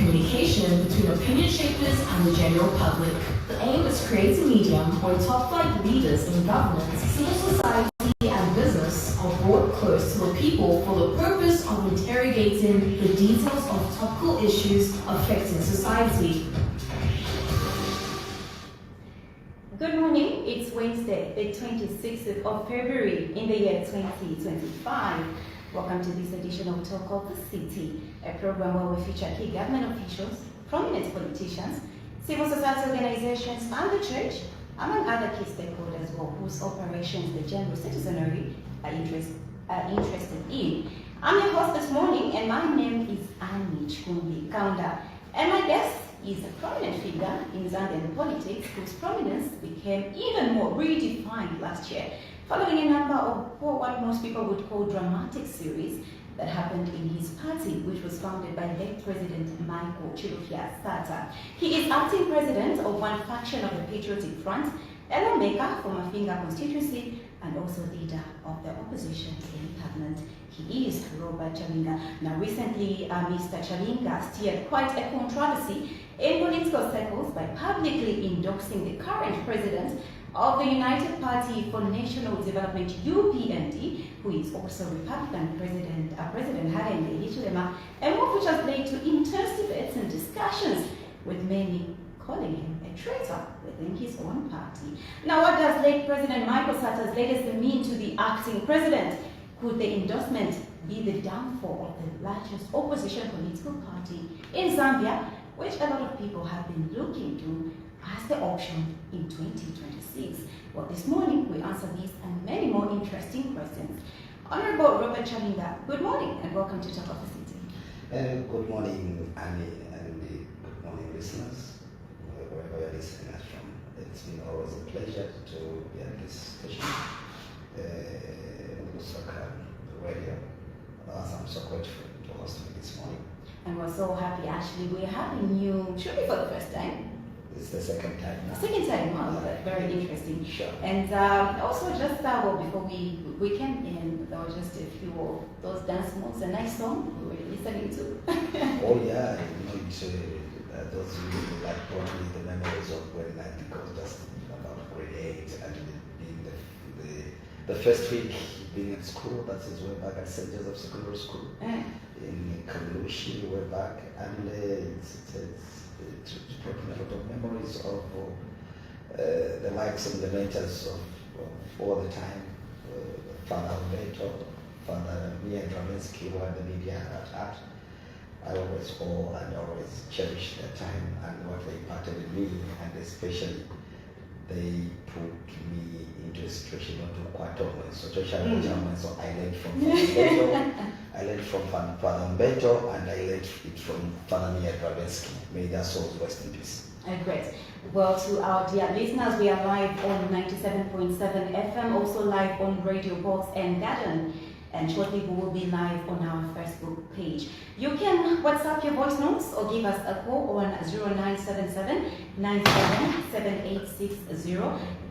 communication between opinion shapers and the general public. The aim is to create a medium where top-flight leaders in governance, civil society and business are brought close to the people for the purpose of interrogating the details of topical issues affecting society. Good morning, it's Wednesday, the 26th of February in the year 2025. Welcome to this edition of Talk of the City, a program where we feature key government officials, prominent politicians, civil society organizations, and the church, among other key stakeholders whose operations the general citizenry are interested in. I'm your host this morning, and my name is Annie Chikumbi Kaunda, and my guest is a prominent figure in Zambian politics whose prominence became even more redefined last year following a number of what most people would call dramatic series that happened in his party, which was founded by late President Michael Chilufya Sata. He is acting president of one faction of the Patriotic Front, Maker from Mafinga Constituency, and also leader of the opposition in parliament. He is Robert Chabinga. Now recently, Mr. Chabinga stirred quite a controversy in political circles by publicly endorsing the current president of the United Party for National Development, UPND, who is also Republican President Hakainde Hichilema, a move which has led to intense debates and discussions, with many calling him a traitor within his own party. Now, what does late President Michael Sata's legacy mean to the acting president? Could the endorsement be the downfall of the largest opposition political party in Zambia, which a lot of people have been looking to as the option in 2026? Well, this morning we answer these and many more interesting questions. Honorable Robert Chabinga, good morning and welcome to Talk of the City. Good morning, Annie, and good morning, listeners, wherever you're listening us from. It's been always a pleasure to be at this station, Lusaka Radio. I'm so grateful to host me this morning. And we're so happy, actually. We're having you truly for the first time. It's the second time now. Second time, wow, very interesting. Sure. And also just before we came in, there were just a few of those dance moves, a nice song we were listening to. Oh yeah, it's those really like probably the memories of when I think I was just about grade 8 and being the first week being at school. That is way back at St. Joseph Secondary School in Kalushi, way back, and it's brought me a lot of memories of the likes and the mentors of all the time. Father Beto, Father Mia Dramensky, who had the media at. I always owe and always cherish their time and what they imparted in me, and especially they put me into a situation not to quite always. So I learned from Father Beto, and I learned it from Father Mia Dramensky. May their souls rest in peace. Great. Well, to our dear listeners, we are live on 97.7 FM, also live on Radio Box and Garden. And shortly we will be live on our Facebook page. You can WhatsApp your voice notes or give us a call on 0977 977860.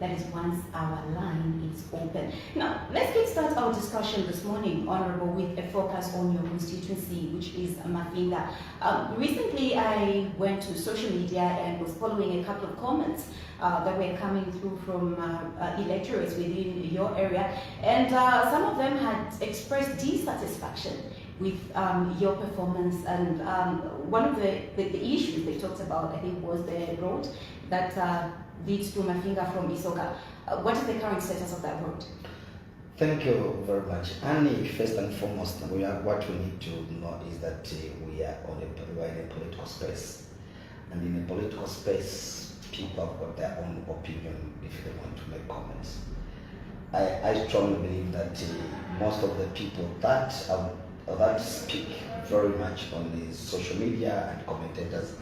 That is once our line is open. Now, let's kickstart our discussion this morning, Honorable, with a focus on your constituency, which is Mafinga. Recently, I went to social media and was following a couple of comments that were coming through from electorates within your area, and some of them had expressed dissatisfaction with your performance, and one of the issues they talked about, I think, was the road that leads to Mafinga from Isoga. What is the current status of that road? Thank you very much. Annie, first and foremost, what we need to know is that we are in a political space, and in a political space, people have got their own opinion if they want to make comments. I strongly believe that most of the people that speak very much on the social media and commentators,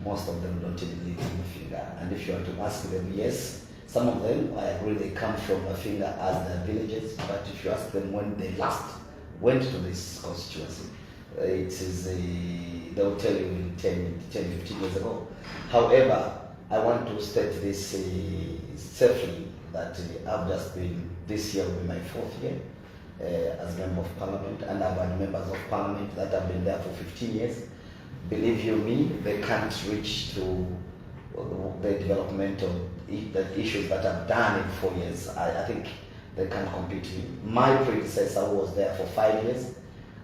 most of them don't even live in Mafinga. And if you are to ask them, yes, some of them, I agree, they come from Mafinga as their villages, but if you ask them when they last went to this constituency, they'll tell you in 10, 15 years ago. However, I want to state this safely that I've just been, this year will be my 4th year as Member of Parliament, and I've had members of Parliament that have been there for 15 years. believe you me, they can't reach to the developmental the issues that I've done in 4 years. I think they can't compete with me. My predecessor was there for 5 years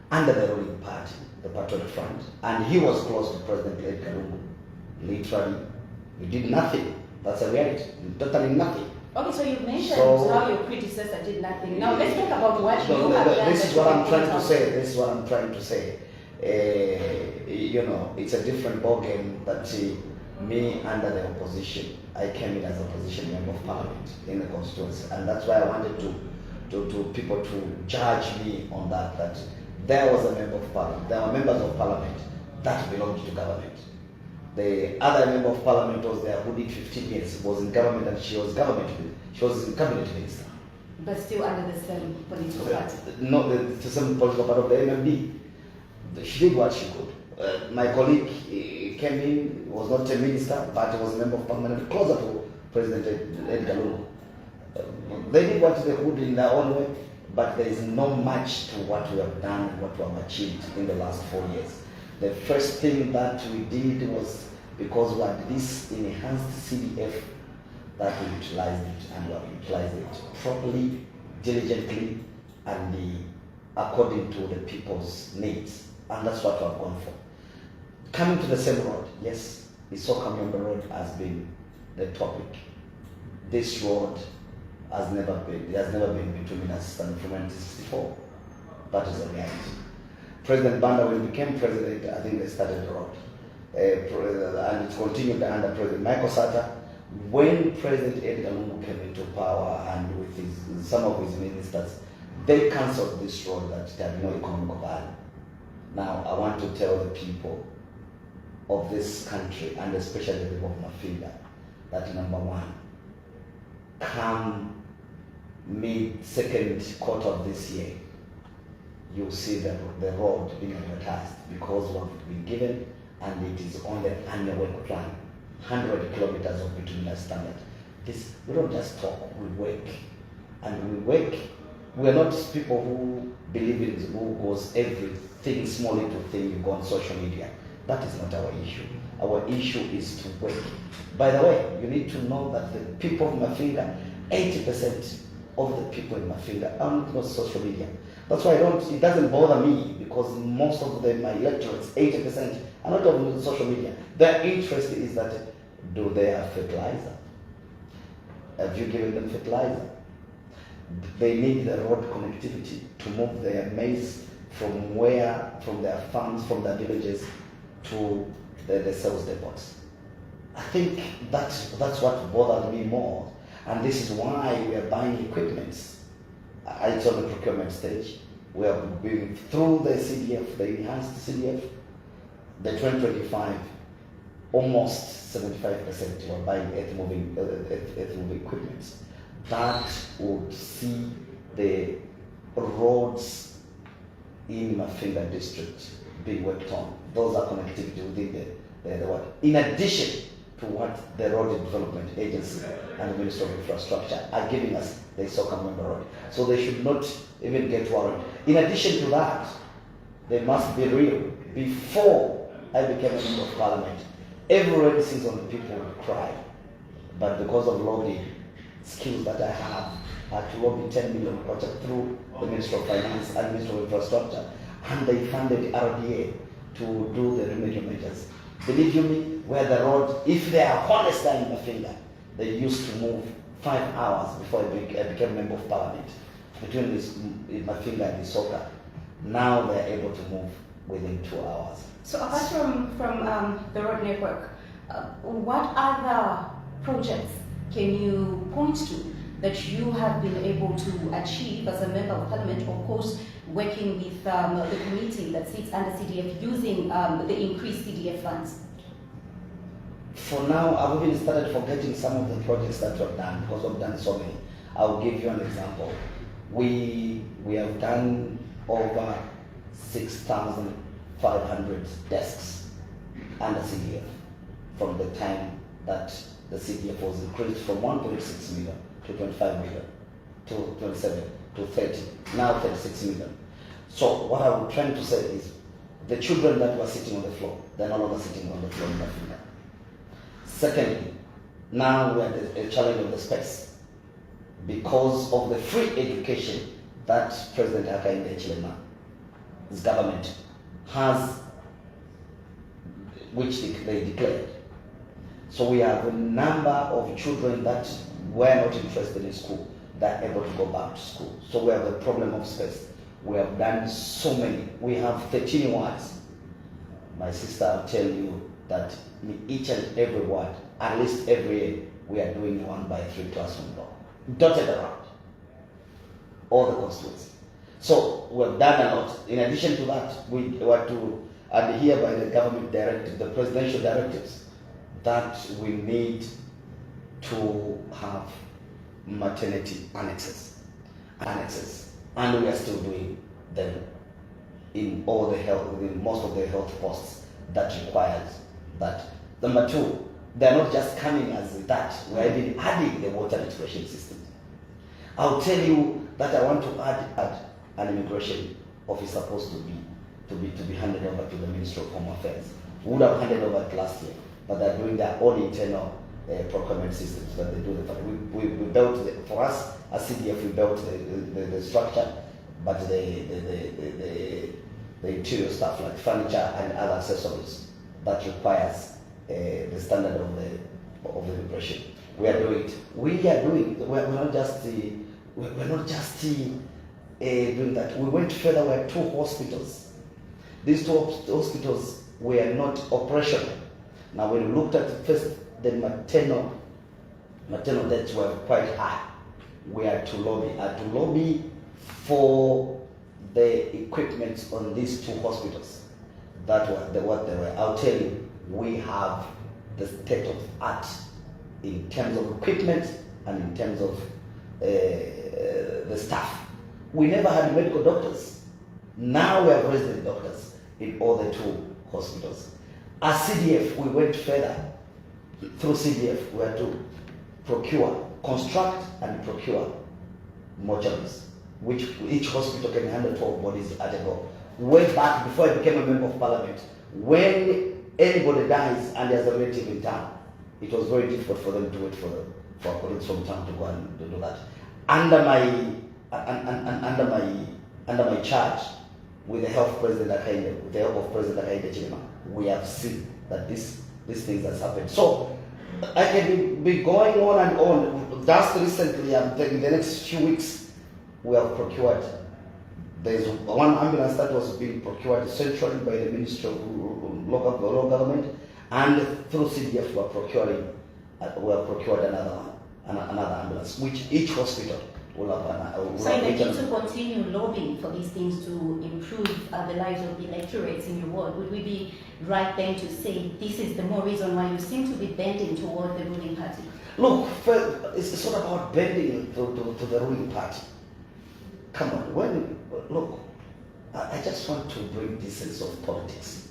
under the ruling party, the Patriotic Front, and he was close to President Edgar Lungu. Literally, he did nothing. That's a reality. Totally nothing. Okay, so you mentioned how your predecessor did nothing. Now let's talk about what you have done. This is what I'm trying to say. This is what I'm trying to say. It's a different ballgame that me under the opposition. I came in as opposition member of parliament in the constituency, and that's why I wanted to people to judge me on that. That there was a member of parliament. There were members of parliament that belonged to government. The other member of parliament was there who did 15 years, was in government, and she was in cabinet minister. But still under the same political party. No, the same political party of the MMD. She did what she could. My colleague came in, was not a minister, but was a member of parliament, closer to President Edgar Lungu. They did what they could in their own way, but there is no match to what we have done and what we have achieved in the last 4 years. The first thing that we did was, because we had this enhanced CDF, that we utilized it, and we have utilized it properly, diligently, and according to the people's needs. And that's what we have gone for. Coming to the same road, yes, the Chabinga road has been the topic. This road has never been between us and from 1964. That is a reality. President Banda, when he became president, I think they started the road. And it continued under President Michael Sata. When President Edgar Lungu came into power and with some of his ministers, they cancelled this road that it had no economic value. Now, I want to tell the people of this country, and especially the people of Mafinga, that number one, come mid-second quarter of this year, you'll see the road being advertised, because what we've been given, and it is on the annual work plan, 100 kilometers of bituminous standard. We don't just talk, we work. And we work. We're not people who believe in who goes everything, small little thing you go on social media. That is not our issue. Our issue is to work. By the way, you need to know that the people of Mafinga, 80% of the people in Mafinga are not social media. That's why it doesn't bother me, because most of my electorates, 80%, are not on social media. Their interest is that, do they have fertilizer? Have you given them fertilizer? They need the road connectivity to move their maize from their farms, from their villages to the sales depots. I think that's what bothered me more. And this is why we are buying equipment. It's on the procurement stage. We are going through the CDF, the enhanced CDF, the 2025, almost 75% we're buying earth-moving equipment. That would see the roads in Mafinga district being worked on. Those are connectivity within the what? In addition to what the Road Development Agency and the Ministry of Infrastructure are giving us, the Chabinga road. So they should not even get worried. In addition to that, they must be real. Before I became a member of parliament, every rainy season people would cry. But because of lobbying skills that I have, I had to lobby 10 million project through the Ministry of Finance and Ministry of Infrastructure, and they funded RDA to do the remedial measures. Believe you me, where the road, if they are honest in Mafinga, they used to move 5 hours before I became a member of parliament between Mafinga and Isoka. Now they are able to move within 2 hours. So apart from the road network, what other projects can you point to that you have been able to achieve as a member of parliament, of course, working with the committee that sits under CDF, using the increased CDF funds? For now, I've even started forgetting some of the projects that we've done, because we've done so many. I'll give you an example. We have done over 6,500 desks under CDF from the time that the CDF was increased from 1.6 million to 25 million to 27 to 30, now 36 million. So what I'm trying to say is the children that were sitting on the floor, they're no longer sitting on the floor in Africa. Secondly, now we are a challenge of the space because of the free education that President Hakainde Hichilema, his government has, which they declared. So we have a number of children that were not interested in school that are able to go back to school. So we have a problem of space. We have done so many. We have 13 wards. My sister will tell you that in each and every ward, at least every year, we are doing 1x3 classroom block, dotted around all the constituencies. So we have done a lot. In addition to that, we were to adhere by the government directive, the presidential directives, that we need to have maternity annexes, and we are still doing them in all the health, in most of the health posts that requires that. Number two, they are not just coming as that, we are even adding the water expression system. I'll tell you that I want to add an immigration office supposed to be handed over to the Ministry of Home Affairs. We would have handed over it last year, but they're doing their own internal procurement systems that they do. We built, for us as CDF, we built the structure, but the interior stuff like furniture and other accessories that requires the standard of the immigration. We are doing it. We're not just doing that. We went further. We had 2 hospitals. These 2 hospitals were not operational. Now, when we looked at first, the maternal deaths were quite high. We had to lobby for the equipment on these 2 hospitals. That were what they were. I'll tell you, we have the state of art in terms of equipment and in terms of the staff. We never had medical doctors. Now we have resident doctors in all the 2 hospitals. As CDF, we went further. Through CDF, we had to construct and procure mortuaries, which each hospital can handle 12 bodies at a go. Way back before I became a member of parliament, when anybody dies and there's a relative in town, it was very difficult for them to wait for colleagues from town to go and do that. Under my charge, with the help of President Hakainde Hichilema, we have seen that these things has happened. So I can be going on and on. Just recently, in the next few weeks, we have procured. There's one ambulance that was being procured centrally by the Ministry of Local Government, and through CDF we have procured another ambulance, which each hospital will have. So in the need to continue lobbying for these things to improve the lives of the electorates in your ward, would we be right then to say this is the more reason why you seem to be bending toward the ruling party? Look, it's not about bending to the ruling party. Come on, I just want to bring this sense of politics.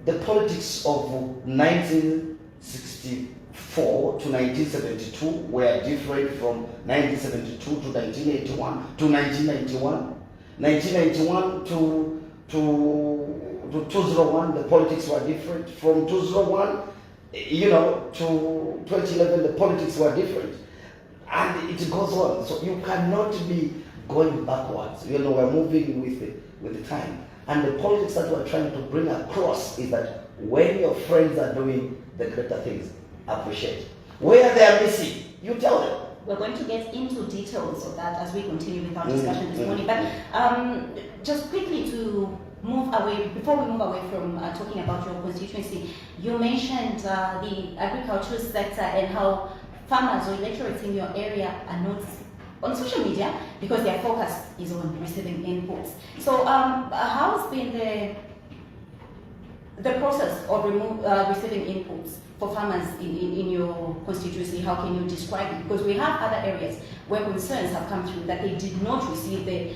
The politics of 1964 to 1972 were different from 1972 to 1981 to 1991. 1991 to 201, the politics were different. From 201, to 2011, the politics were different. And it goes on. So you cannot be going backwards. We're moving with the time. And the politics that we're trying to bring across is that when your friends are doing the greater things, appreciate. Where they are missing, you tell them. We're going to get into details of that as we continue with our discussion this morning. But just quickly to move away, before we move away from talking about your constituency, you mentioned the agricultural sector and how farmers or electorates in your area are not on social media because their focus is on receiving inputs. So how has been the process of receiving inputs for farmers in your constituency? How can you describe it? Because we have other areas where concerns have come through that they did not receive the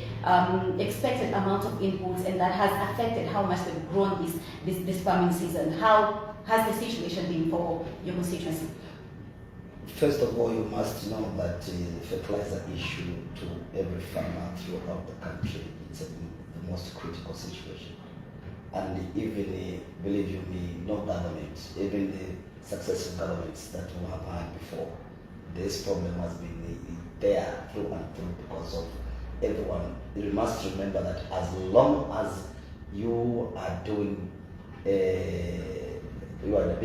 expected amount of inputs, and that has affected how much they've grown this farming season. How has the situation been for your constituency? First of all, you must know that the fertilizer issue to every farmer throughout the country is the most critical situation. and even, believe you me, no government, even the successive governments that we have had before, this problem has been there through and through because of everyone. You must remember that as long as you are doing, you are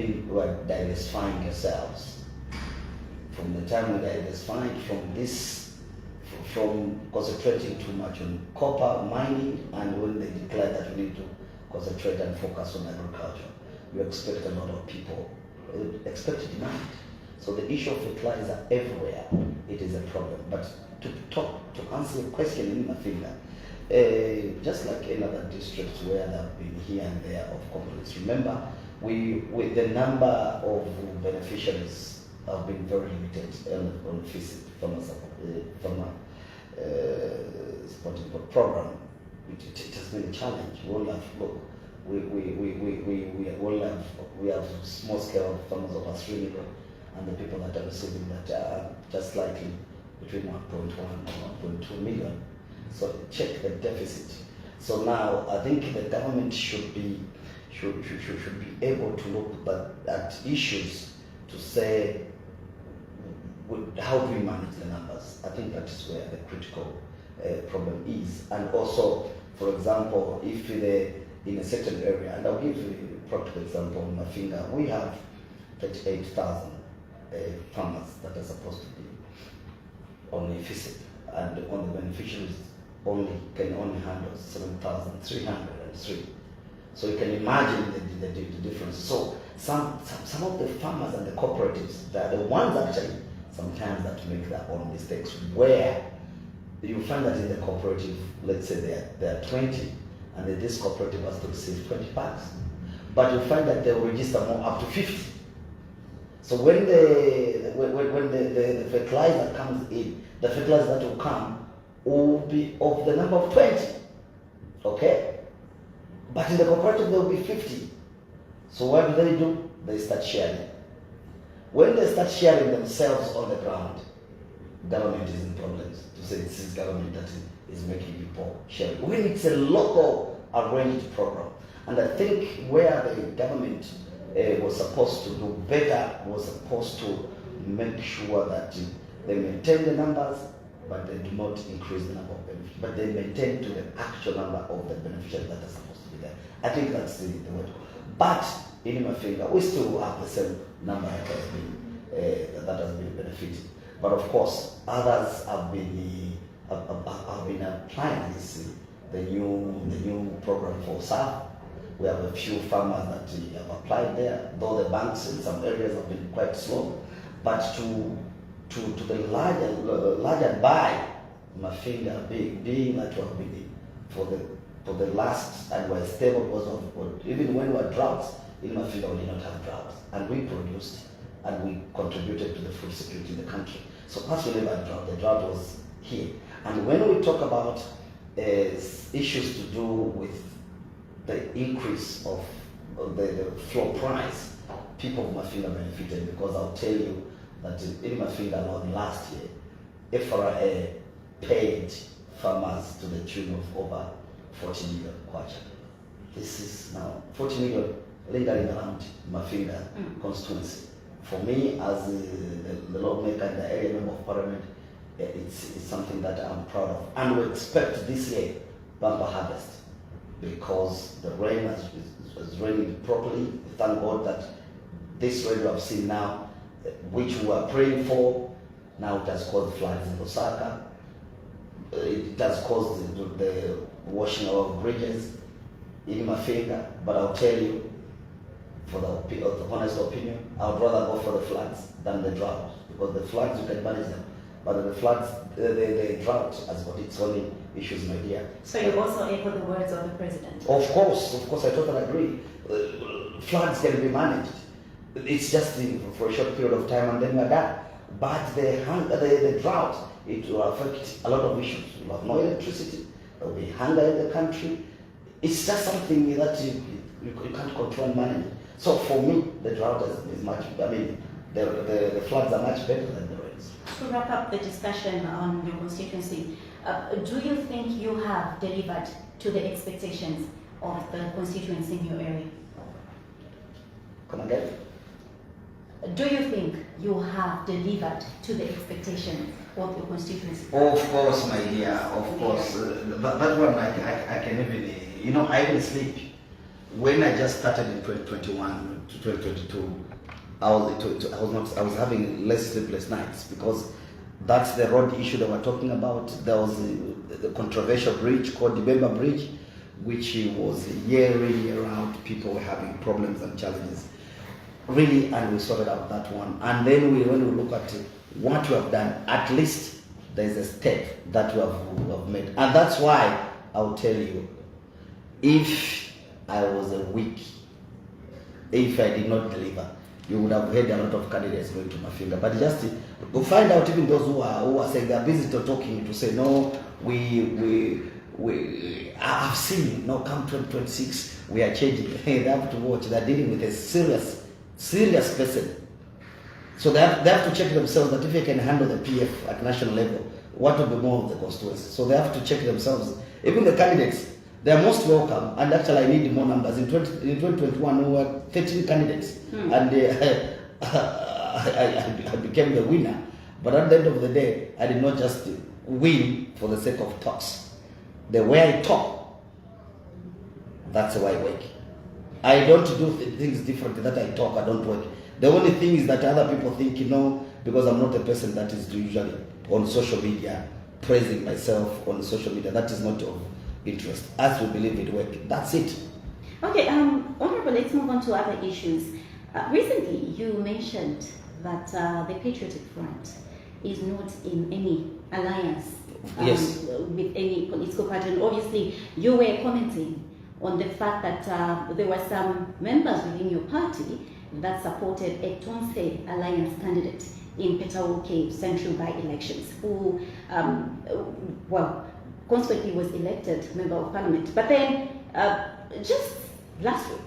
diversifying yourselves. From the time we diversify from concentrating too much on copper mining, and when they declare that we need to concentrate and focus on agriculture, you expect a lot of people, expect demand. So the issue of fertilizer everywhere, it is a problem. But to answer your question in Mafinga, just like in other districts where there have been here and there of conflicts, remember, with the number of beneficiaries have been very limited on supporting program. It has been a challenge. We all have, look, we have small scale farmers of Australia, and the people that are receiving that are just slightly between 1.1 and 1.2 million. So check the deficit. So now I think the government should be able to look at issues to say, how do we manage the numbers? I think that is where the critical problem is. And also, for example, if in a certain area, and I'll give you a practical example on Mafinga, we have 38,000 farmers that are supposed to be on a FISIP, and on the beneficiaries can only handle 7,303. So you can imagine the difference. So some of the farmers and the cooperatives, they are the ones actually sometimes that make their own mistakes, where you find that in the cooperative, let's say there are 20, and this cooperative has to receive 20 packs, but you find that they will register more up to 50. So when the fertilizer comes in, the fertilizer that will come will be of the number of 20, okay? But in the cooperative there will be 50. So what do? They start sharing. When they start sharing themselves on the ground, government is in problems to say this is government that is making people share. When it's a local arranged program, and I think where the government was supposed to do better, was supposed to make sure that they maintain the numbers, but they do not increase the number of beneficiaries, but they maintain to the actual number of the beneficiaries that are supposed to be there. I think that's the way to go. But in Mafinga, we still have the same number that has been benefited. But of course, others have been applying the new program for SAF. We have a few farmers that have applied there, though the banks in some areas have been quite slow. But to the larger buy, Mafinga being that we have been for the last, and we're stable because of, even when we were droughts, in Mafinga we did not have droughts, and we produced and we contributed to the food security in the country. So as we never had drought, the drought was here. And when we talk about issues to do with the increase of the floor price, people of Mafinga benefited, because I'll tell you that in Mafinga alone last year, FRA paid farmers to the tune of over 40 million kwacha. This is now 40 million lingering around Mafinga constituency. For me, as the lawmaker and the area member of parliament, it's something that I'm proud of. And we expect this year bumper harvest, because the rain has rained properly. Thank God that this rain we have seen now, which we were praying for, now it has caused floods in Lusaka. It has caused the washing of bridges in Mafinga. But I'll tell you, for the honest opinion, I would rather go for the floods than the drought, because the floods you can manage them, but the floods, the drought has got its own issues, my dear. So you also echo the words of the president? Of course, I totally agree. Floods can be managed. It's just for a short period of time and then we're done. But the drought, it will affect a lot of issues. You'll have no electricity, there will be hunger in the country. It's just something that you can't control and manage. So for me, the drought is much, the floods are much better than the rains. To wrap up the discussion on your constituency, do you think you have delivered to the expectations of the constituency in your area? Come again? Do you think you have delivered to the expectations of your constituency? Of course, my dear, of course. But that one, I can even, I even sleep. When I just started in 2021 to 2022, I was having less sleepless nights because that's the road issue that we're talking about. There was the controversial bridge called the Chabinga Bridge, which was year in, year out. People were having problems and challenges. Really, and we sorted out that one. And then when we look at what we have done, at least there's a step that we have made. And that's why I'll tell you, if I was a weak, if I did not deliver, you would have heard a lot of candidates going to my finger. But just to find out, even those who are saying they're busy talking to say, no, I've seen, no, come 2026, we are changing. They have to watch. They're dealing with a serious person. So they have to check themselves that if they can handle the PF at national level, what will be more of the constituency? So they have to check themselves. Even the candidates, they are most welcome. And actually, I need more numbers. In 2021, there were 13 candidates, and I became the winner. But at the end of the day, I did not just win for the sake of talks. The way I talk, that's the way I work. I don't do things differently that I talk, I don't work. The only thing is that other people think, because I'm not a person that is usually on social media, praising myself on social media, that is not of interest. As we believe it work, that's it. Okay, Honorable, let's move on to other issues. Recently, you mentioned that the Patriotic Front is not in any alliance Yes. with any political party. And obviously, you were commenting on the fact that there were some members within your party that supported a Tonse alliance candidate in Petauke central by-elections, who, consequently was elected member of parliament. But then, just last week,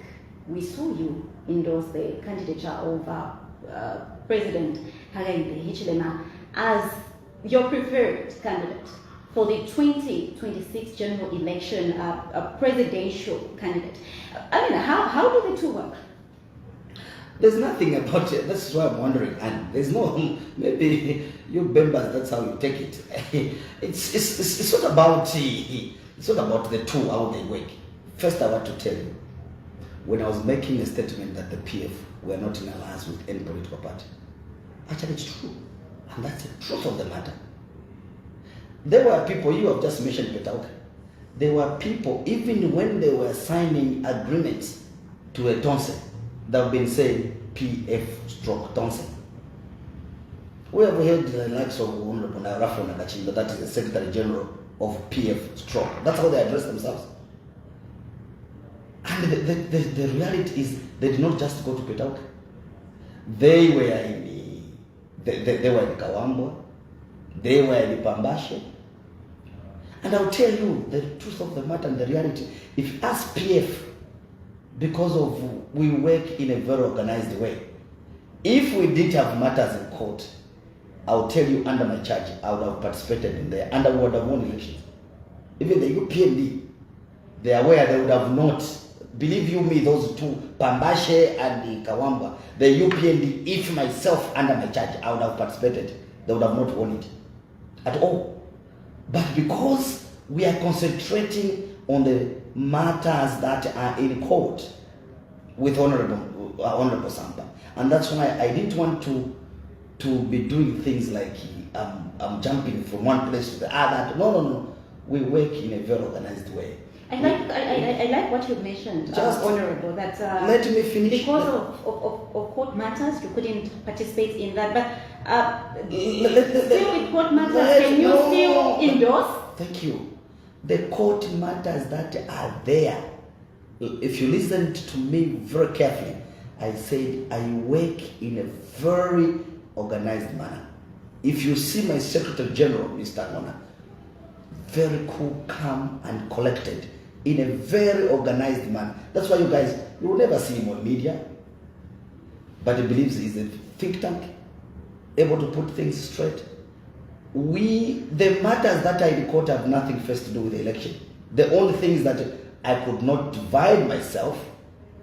we saw you endorse the candidature of President Hakainde Hichilema as your preferred candidate for the 2026 general election, a presidential candidate. I mean, how do the two work? There's nothing about it. That's why I'm wondering. And there's no, maybe you members, that's how you take it. It's not about the two, how they work. First, I want to tell you, when I was making a statement that the PF were not in alliance with any political party, actually it's true. And that's the truth of the matter. There were people, you have just mentioned Petauke. There were people, even when they were signing agreements to a Tonse, that have been saying PF/Tonse. We have heard the likes of Honorable Rightful, that is the Secretary General of PF/. That's how they address themselves. And the reality is, they did not just go to Petauke. They were in Kawambwa, they were in Pambashe. And I'll tell you the truth of the matter and the reality. If as PF, because of we work in a very organized way, if we didn't have matters in court, I'll tell you under my charge, I would have participated in there and I would have won elections. Even the UPND, they are aware they would have not. Believe you me, those two, Pambashe and the Kawamba, the UPND, if myself under my charge, I would have participated. They would have not won it at all. But because we are concentrating on the matters that are in court with Honorable Samba, and that's why I didn't want to be doing things like I'm jumping from one place to the other. No. We work in a very organized way. I like what you mentioned, Honorable, that let me finish. Because of court matters, you couldn't participate in that. But still with court matters, can you still endorse? Thank you. The court matters that are there. If you listened to me very carefully, I said I work in a very organized manner. If you see my Secretary General, Mr. Nona, very cool, calm, and collected, in a very organized manner. That's why you will never see him on media. But he believes he's a think tank, able to put things straight. The matters that are in court have nothing first to do with the election. The only thing is that I could not divide myself.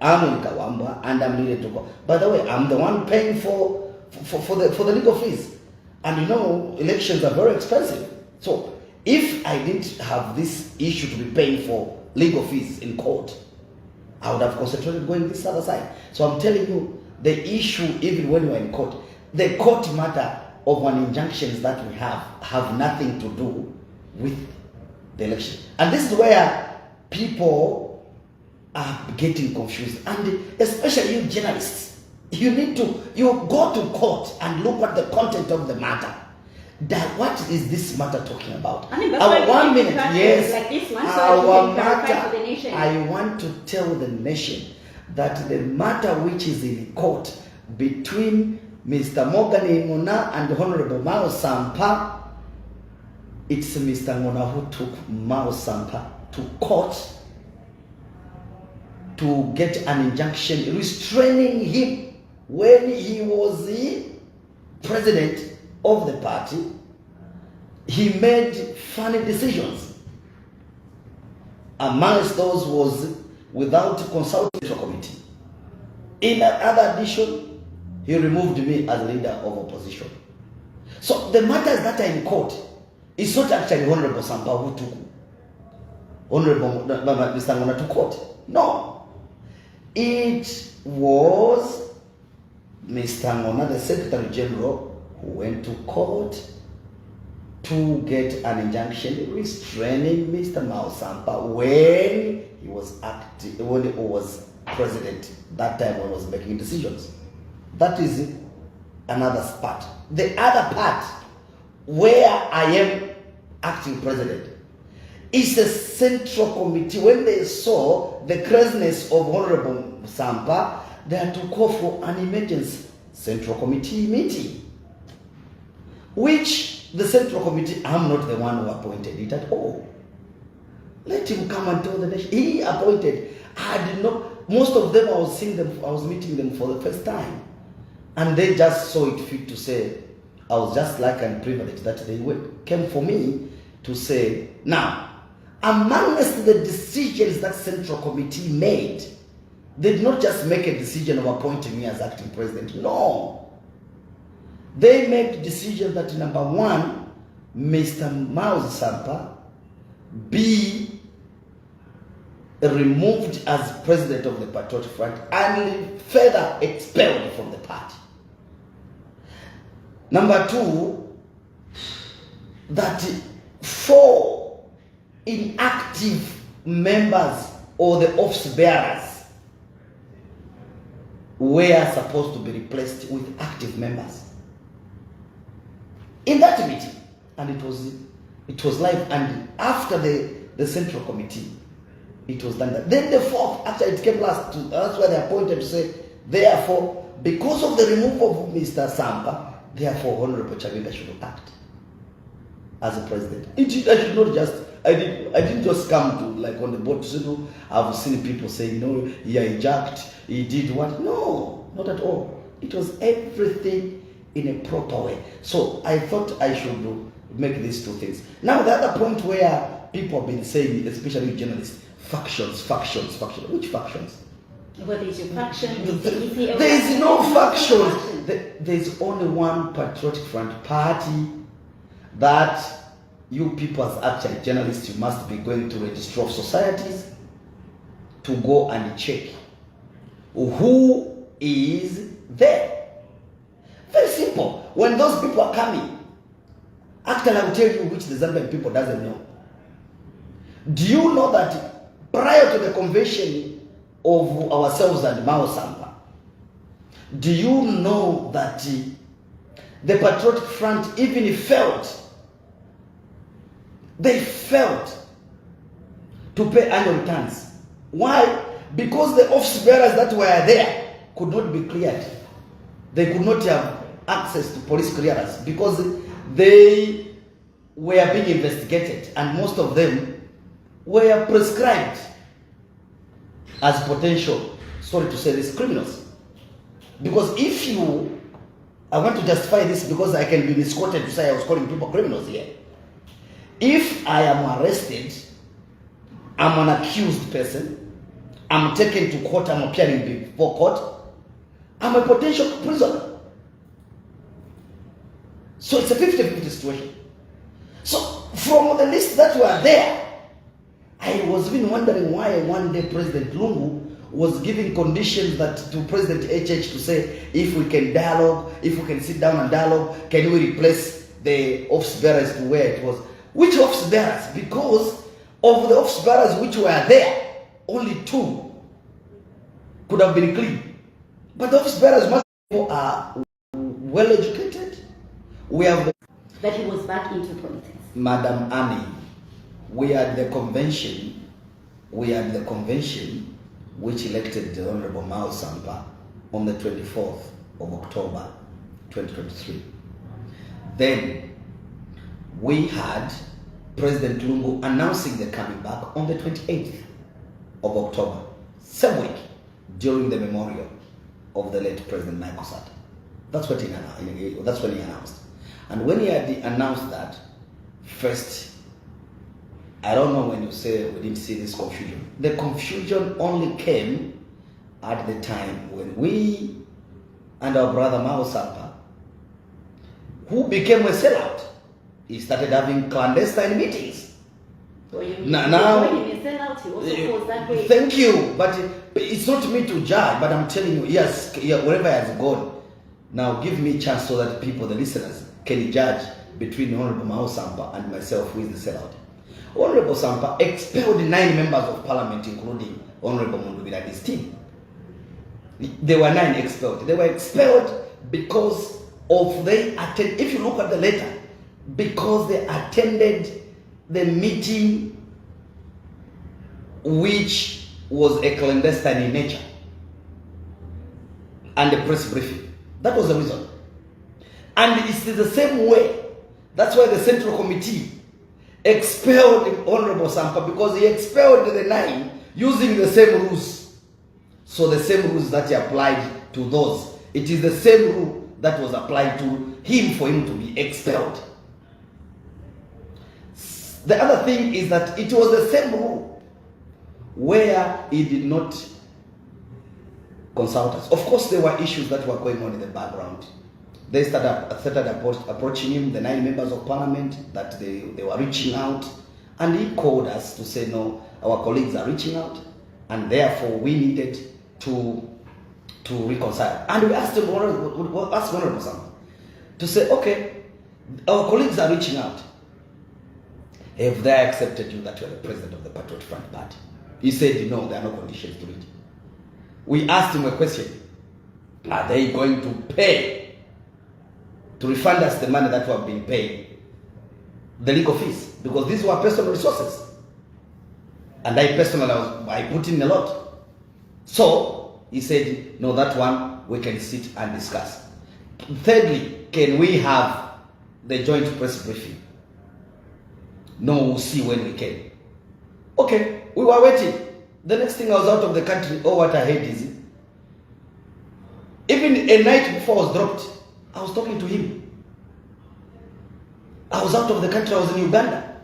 I'm in Kawamba and I'm needed to go. By the way, I'm the one paying for the legal fees. And you know, elections are very expensive. So if I didn't have this issue to be paying for legal fees in court, I would have concentrated going this other side. So I'm telling you, the issue, even when you're in court, the court matter of an injunctions that we have nothing to do with the election. And this is where people are getting confused, and especially you journalists, you go to court and look at the content of the matter. What is this matter talking about? I mean, Our 1 minute, yes. Like this one, so Our matter. For the nation. I want to tell the nation that the matter which is in court between Mr. Morgan Ingona and Honorable Mao Sampa, it's Mr. Ngona who took Mao Sampa to court to get an injunction restraining him when he was the president of the party. He made funny decisions. Amongst those was without consulting the committee. In another addition, he removed me as leader of opposition. So the matters that are in court is not actually Honorable Sampa who took Honorable Mr. Ngona to court. No. It was Mr. Ngona, the Secretary General, who went to court to get an injunction restraining Mr. Mao Sampa when he was president, that time when he was making decisions. That is another part. The other part, where I am acting president, is a central committee. When they saw the craziness of Honorable Sampa, they had to call for an emergency central committee meeting, which the central committee, I'm not the one who appointed it at all. Let him come and tell the nation. He appointed. I did not. Most of them, I was meeting them for the first time, and they just saw it fit to say, I was just like and privileged that they came for me to say, now, amongst the decisions that Central Committee made, they did not just make a decision of appointing me as acting president. No. They made decision that number one, Mr. Mao Sampa be removed as president of the Patriotic Front and further expelled from the party. Number two, that 4 inactive members or the office bearers were supposed to be replaced with active members. In that meeting, and it was live, and after the central committee, it was done that. Then the 4th, actually it came last, that's why they appointed to say, therefore, because of the removal of Mr. Sampa, therefore Honorable Chabinga should act as a president. I didn't just come to like on the board to say, no, I've seen people saying, no, he hijacked, he did what? No, not at all. It was everything in a proper way. So I thought I should make these 2 things. Now the other point where people have been saying, especially journalists, factions. Which factions? What is your faction? There is no faction. There is only one Patriotic Front party that you people as actually journalists, you must be going to registrar of societies to go and check who is there. Very simple. When those people are coming, actually I will tell you which the Zambian people doesn't know. Do you know that prior to the convention of ourselves and Mao Sampa, do you know that the Patriotic Front even felt to pay annual returns? Why? Because the office bearers that were there could not be cleared. They could not have access to police clearance because they were being investigated, and most of them were prescribed as potential, sorry to say this, criminals. Because I want to justify this because I can be misquoted to say I was calling people criminals here. If I am arrested I'm an accused person. I'm taken to court. I'm appearing before court. I'm a potential prisoner. So it's a 50-50 situation. So from the list that were there, I was even wondering why one day President Lungu was giving conditions that to President HH to say, if we can dialogue, if we can sit down and dialogue, can we replace the office bearers to where it was? Which office bearers? Because of the office bearers which were there, only 2 could have been clean. But the office bearers must are well educated. We have That he was back into politics. Madam Annie, we had the convention which elected the Honorable Mao Sampa on the 24th of October 2023. Then we had President Lungu announcing the coming back on the 28th of October, same week, during the memorial of the late President Michael Sata. That's when he announced. And when he had announced that, first, I don't know when you say we didn't see this confusion. The confusion only came at the time when we and our brother Mao Sampa, who became a sellout, he started having clandestine meetings. So you Now, he sellout, he also goes that way. thank you, but it's not me to judge, but I'm telling you, yes, wherever he has gone, now give me a chance so that people, the listeners, can judge between Honorable Mao Sampa and myself, who is the sellout. Honorable Sampa expelled 9 members of parliament, including Honorable Mundubira and his team. There were 9 expelled. They were expelled because of if you look at the letter, because they attended the meeting which was a clandestine in nature and a press briefing. That was the reason. And it's the same way. That's why the Central Committee expelled Honorable Sampa, because he expelled the 9 using the same rules. So the same rules that he applied to those, it is the same rule that was applied to him for him to be expelled. The other thing is that it was the same rule where he did not consult us. Of course, there were issues that were going on in the background. They started approaching him, the 9 members of parliament, that they were reaching out. And he called us to say, no, our colleagues are reaching out, and therefore we needed to reconcile. And we asked him, asked Honorable Sampa to say, okay, our colleagues are reaching out. Have they accepted you that you are the president of the Patriotic Front party? He said, no, there are no conditions to it. We asked him a question. Are they going to pay to refund us the money that we have been paid, the legal fees? Because these were personal resources. And I put in a lot. So he said, no, that one we can sit and discuss. Thirdly, can we have the joint press briefing? No, we'll see when we can. Okay, we were waiting. The next thing, I was out of the country. Oh, what I hate is it. Even a night before I was dropped, I was talking to him. I was out of the country. I was in Uganda.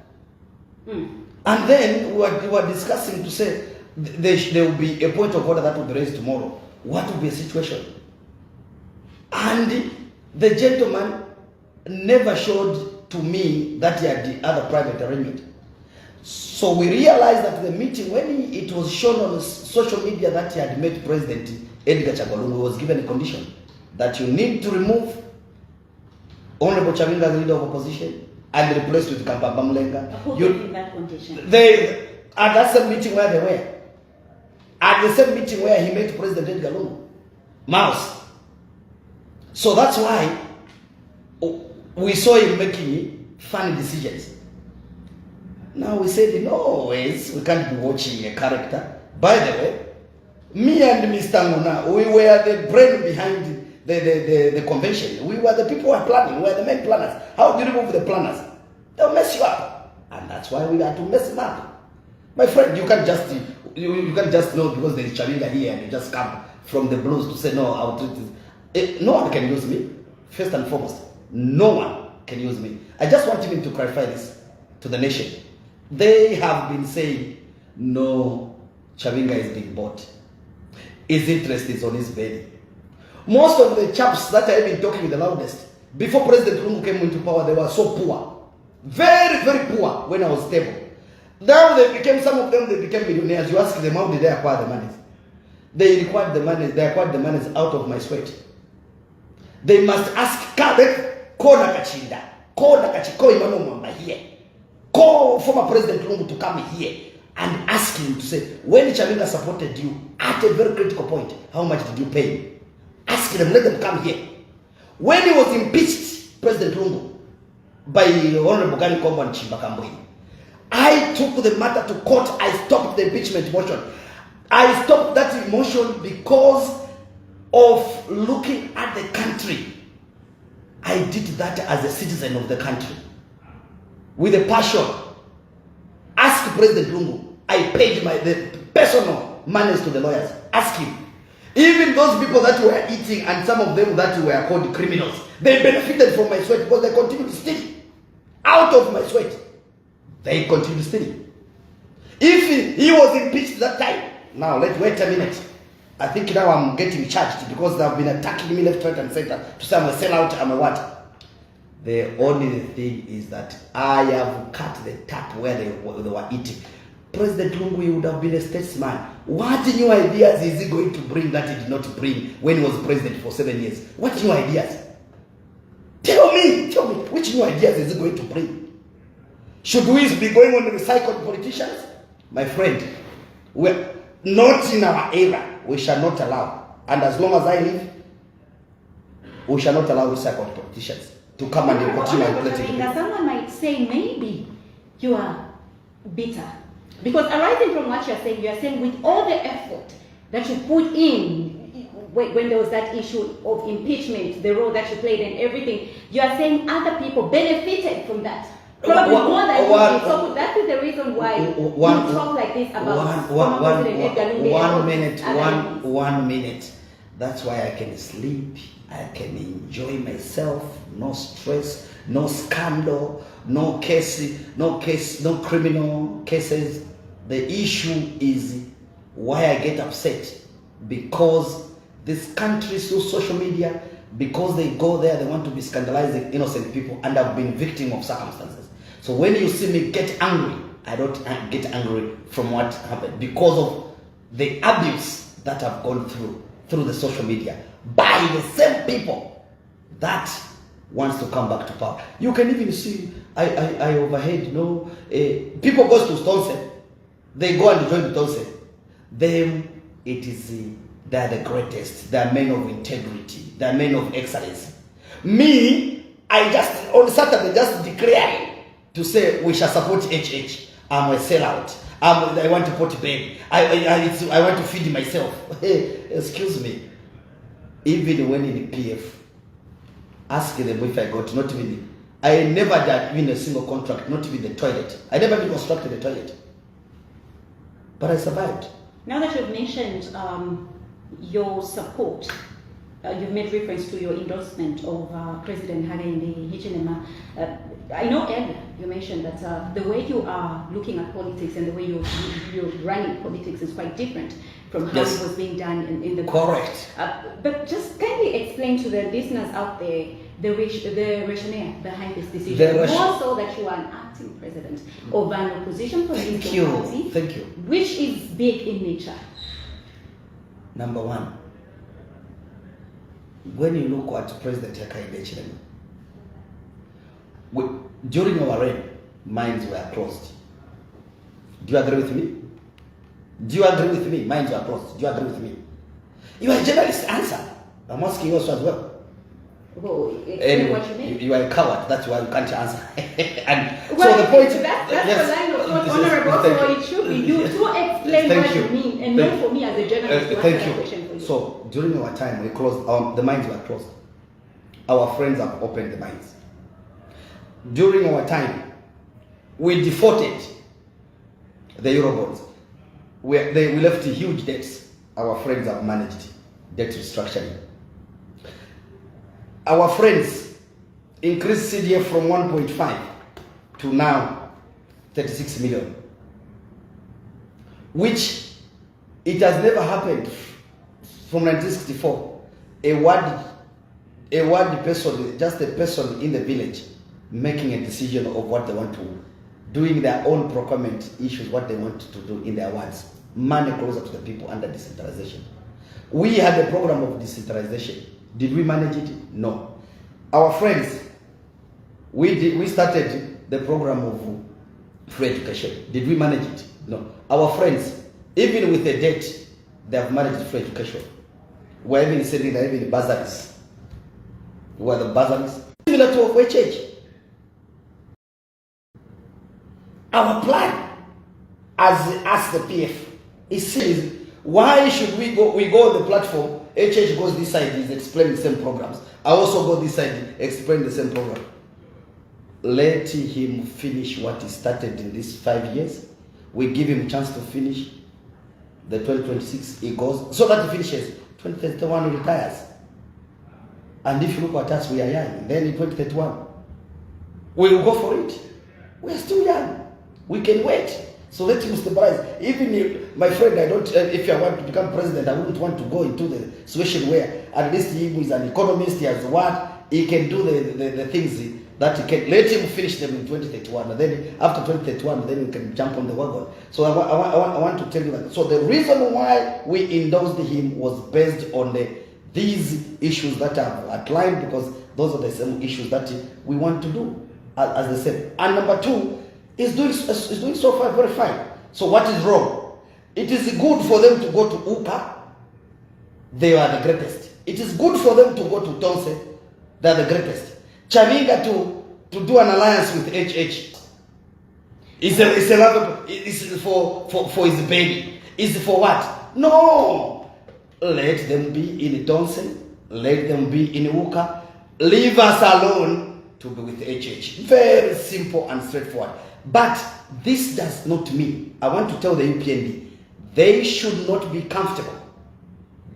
And then we were discussing to say there will be a point of order that will be raised tomorrow. What will be a situation? And the gentleman never showed to me that he had the other private arrangement. So we realized that the meeting, when it was shown on social media that he had met President Edgar Chagwa, was given a condition that you need to remove Honorable Chabinga as leader of opposition and replace with Kampamba Mlenga. Who gave him that condition? At that same meeting where they were. At the same meeting where he met President Edgar Lungu. Mouse. So that's why we saw him making funny decisions. Now we said, no ways, we can't be watching a character. By the way, me and Mr. Nguna, we were the brain behind the convention. We were the people who were planning. We were the main planners. How do you remove the planners? They'll mess you up. And that's why we had to mess them up. My friend, you can't just know because there is Chabinga here and you just come from the blues to say, no, I'll do this. No one can use me, first and foremost. No one can use me. I just want even to clarify this to the nation. They have been saying no, Chabinga is being bought. His interest is on his belly. Most of the chaps that I have been talking the loudest, before President Lungu came into power, they were so poor. Very, very poor when I was stable. Now some of them became millionaires. You ask them, how did they acquire the money? They acquired the money out of my sweat. They must ask Kadek, Kona Kachinda, Kona Kachiko Imano Mamba here. Call former President Lungu to come here and ask him to say, when Chabinga supported you at a very critical point, how much did you pay him? Ask them, let them come here. When he was impeached, President Lungu, by Honorable Gani Kombo and Chimbakambui, I took the matter to court. I stopped the impeachment motion. I stopped that motion because of looking at the country. I did that as a citizen of the country with a passion. Ask President Lungu. I paid the personal monies to the lawyers. Ask him. Even those people that were eating and some of them that were called criminals, they benefited from my sweat because they continued to steal out of my sweat. They continued stealing. If he was impeached that time, now let's wait a minute. I think now I'm getting charged because they've been attacking me left, right, and center to say I'm a sellout, I'm a what? The only thing is that I have cut the tap where they were eating. President Lungu would have been a statesman. What new ideas is he going to bring that he did not bring when he was president for 7 years? What new ideas? Tell me, which new ideas is he going to bring? Should we be going on recycled politicians? My friend, we're not in our era. We shall not allow. And as long as I live, we shall not allow recycled politicians to come and continue manipulating. Someone might say maybe you are bitter. Because arising from what you are saying with all the effort that you put in when there was that issue of impeachment, the role that you played and everything, you are saying other people benefited from that. Probably more than you did. So could that be the reason why you talk like this about President Edgar Lungu? 1 minute. That's why I can sleep. I can enjoy myself. No stress, no scandal, no criminal cases. The issue is why I get upset, because this country through social media, because they go there, they want to be scandalizing innocent people, and I've been victim of circumstances. So when you see me get angry, I don't get angry from what happened, because of the abuse that I've gone through the social media by the same people that wants to come back to power. You can even see I overheard, people go to Stonse, they go and join Stonse. Them, they're the greatest, they're men of integrity, they're men of excellence. Me, I just on Saturday just declaring to say we shall support HH. I'm a sellout. I want to put baby. I want to feed myself. Hey, excuse me. Even when in the PF, ask them if I got not even. I never did even a single contract, not even the toilet. I never even constructed a toilet. But I survived. Now that you've mentioned your support, you've made reference to your endorsement of President Hakainde Hichilema. I know earlier you mentioned that the way you are looking at politics and the way you're running politics is quite different from how it was being done in the correct. But just kindly explain to the listeners out there the rationale behind this decision. More so that you are an acting president of an opposition political party, Thank you. which is big in nature. Number one, when you look at President Hakainde Hichilema, during our reign, minds were closed. Do you agree with me? Do you agree with me? Minds were closed. Do you agree with me? You are a journalist. Answer. I'm asking you also as well. Oh, explain what you mean. You are a coward. That's why you can't answer. And well, so the point. That's the line of thought, honorable. So it should be you to explain what you mean, and not for me as a journalist to answer that question for you. So during our time, we closed. The minds were closed. Our friends have opened the minds. During our time, we defaulted the Eurobonds. We left huge debts. Our friends have managed debt restructuring. Our friends increased CDF from 1.5 to now 36 million. which it has never happened from 1964. A ward person, just a person in the village, making a decision of what they want to, doing their own procurement issues, what they want to do in their wards. Money closer to the people under decentralization. We had a program of decentralization. Did we manage it? No. Our friends, we started the program of free education. Did we manage it? No. Our friends, even with a debt, they have managed free education. We're even sending them even bursaries. Who are the bursaries? Similar to HH. Our plan as the PF is why should we go on the platform, HH goes this side, is explaining the same programs. I also go this side, explain the same program. Let him finish what he started in these 5 years. We give him a chance to finish the 2026, he goes, so that he finishes. 2031 he retires. And if you look at us, we are young. Then in 2031, we will go for it. We are still young. We can wait. So let him stabilize. Even if, my friend, I don't. If I want to become president, I wouldn't want to go into the situation where at least he is an economist. He has what he can do the things that he can. Let him finish them in 2031, and then after 2031, then we can jump on the wagon. So I want to tell you that. So the reason why we endorsed him was based on these issues that are outlined, because those are the same issues that we want to do, as they said. And number two, is doing so far very fine. So what is wrong? It is good for them to go to UPA. They are the greatest. It is good for them to go to Tonse. They are the greatest. Chabinga to do an alliance with HH. It's for his baby. Is for what? No. Let them be in Tonse. Let them be in UCA. Leave us alone to be with HH. Very simple and straightforward. But this does not mean, I want to tell the UPND, they should not be comfortable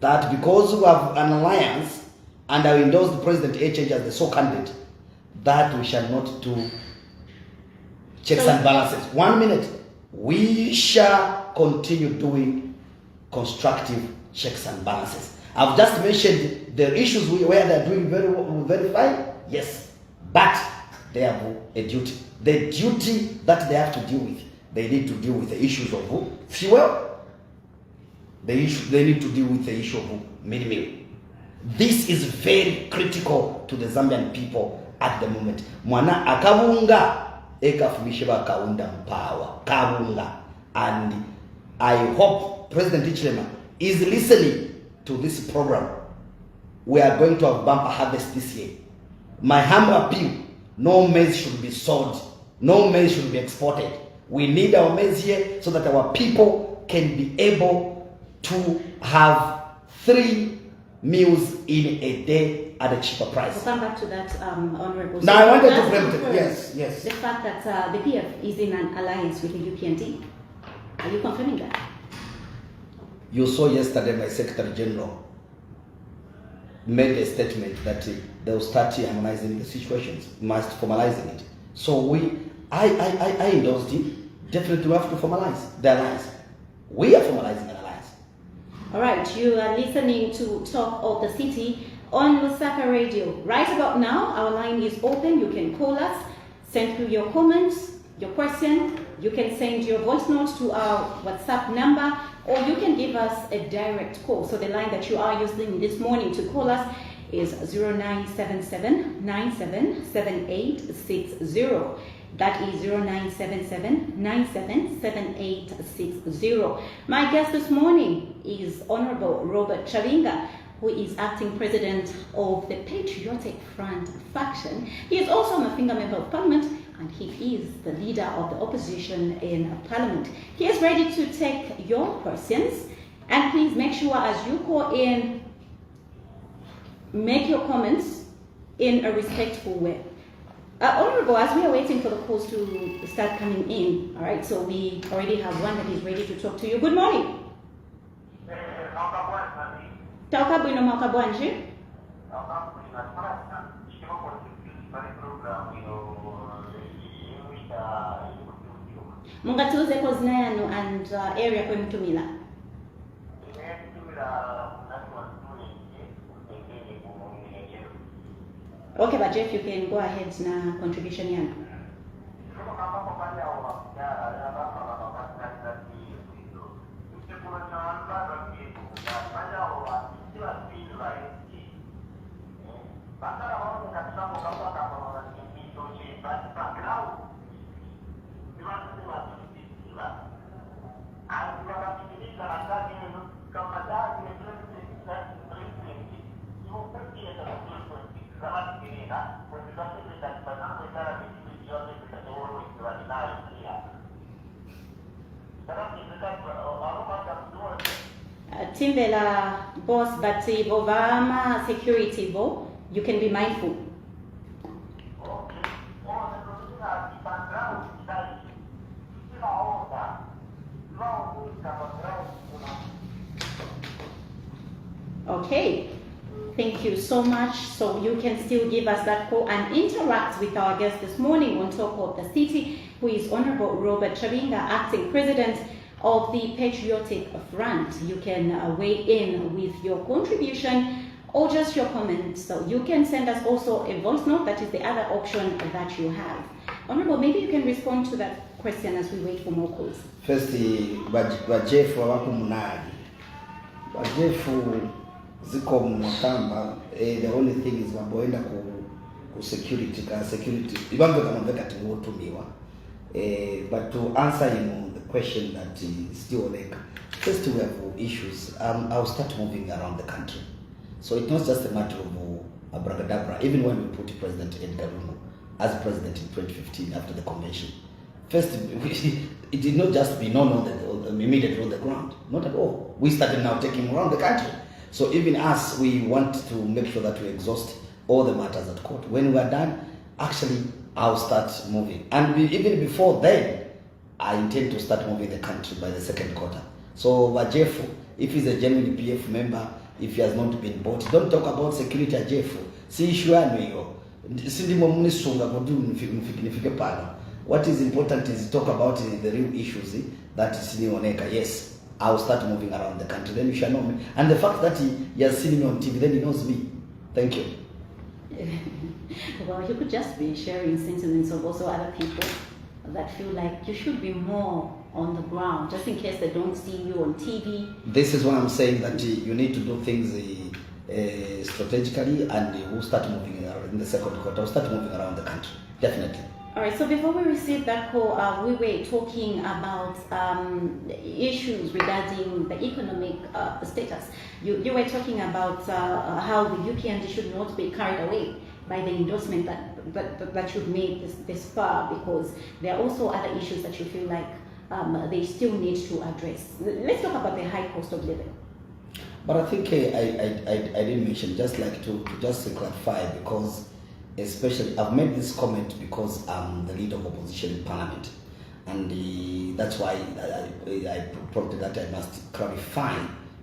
that because we have an alliance and I endorse the President HH as the sole candidate, that we shall not do checks and balances. 1 minute. We shall continue doing constructive checks and balances. I've just mentioned the issues where they're doing very fine. Yes. But they have a duty. The duty that they have to deal with, they need to deal with the issues of fuel. They need to deal with the issue of minimum. This is very critical to the Zambian people at the moment. Mwana akabunga ekafumisheba kaunda mpawa kabunga, and I hope President Hichilema is listening to this program. We are going to have bumper harvest this year. My humble appeal: no maize should be sold. No maize should be exported. We need our maize here so that our people can be able to have 3 meals in a day at a cheaper price. We'll come back to that, Honorable. Now, I wanted to preempt it. Yes. The fact that the PF is in an alliance with the UPND. Are you confirming that? You saw yesterday my Secretary General made a statement that they'll start harmonizing the situations, formalizing it. So I endorsed it. Definitely we have to formalize the alliance. We are formalizing an alliance. All right, you are listening to Talk of the City on Lusaka Radio. Right about now, our line is open. You can call us, send through your comments, your question. You can send your voice notes to our WhatsApp number, or you can give us a direct call. So the line that you are using this morning to call us is 0977 977860. That is 0977 977860. My guest this morning is Honorable Robert Chabinga, who is acting president of the Patriotic Front faction. He is also a Mafinga member of parliament, and he is the leader of the opposition in parliament. He is ready to take your questions, and please make sure as you call in, make your comments in a respectful way. Honorable, as we are waiting for the calls to start coming in, all right, so we already have one that is ready to talk to you. Good morning. Tauka bwino mwaka bwanje. Mungatiuzeko zina yanu and area kwemutumila. Okay, but Jeff, you can go ahead na contribution yanu. Timbela boss, but Vama security vo, you can be mindful. Okay, thank you so much. So you can still give us that call and interact with our guest this morning on Talk of the City, who is Honorable Robert Chabinga, Acting President of the Patriotic Front. You can weigh in with your contribution or just your comments. So you can send us also a voice note. That is the other option that you have. Honorable, maybe you can respond to that question as we wait for more calls. First, Bajefu wakumunagi. Bajefu ziko mwakamba. The only thing is waboenda ku security. Ibambe kama veka tingotumiwa. But to answer the question that is still like, first we have issues. I'll start moving around the country. So it's not just a matter of abracadabra. Even when we put President Edgar Lungu as president in 2015 after the convention, first it did not just be known immediately on the ground. Not at all. We started now taking around the country. So even us, we want to make sure that we exhaust all the matters at court. When we are done, actually, I'll start moving. And even before then, I intend to start moving the country by the second quarter. So Wajefu, if he's a genuine PF member, if he has not been bought, don't talk about security at Jefu. Si issue yo. What is important is talk about the real issues that is Oneka. Yes, I'll start moving around the country. Then you shall know me. And the fact that he has seen me on TV, then he knows me. Thank you. Well, you could just be sharing sentiments of also other people that feel like you should be more on the ground, just in case they don't see you on TV. This is why I'm saying that you need to do things strategically, and we'll start moving around in the second quarter. We'll start moving around the country, definitely. All right, so before we received that call, we were talking about issues regarding the economic status. You were talking about how the UPND should not be carried away by the endorsement that you've made this far, because there are also other issues that you feel like they still need to address. Let's talk about the high cost of living. But I think I didn't mention, just like to just clarify, because especially I've made this comment because I'm the leader of opposition in Parliament, and that's why I prompted that I must clarify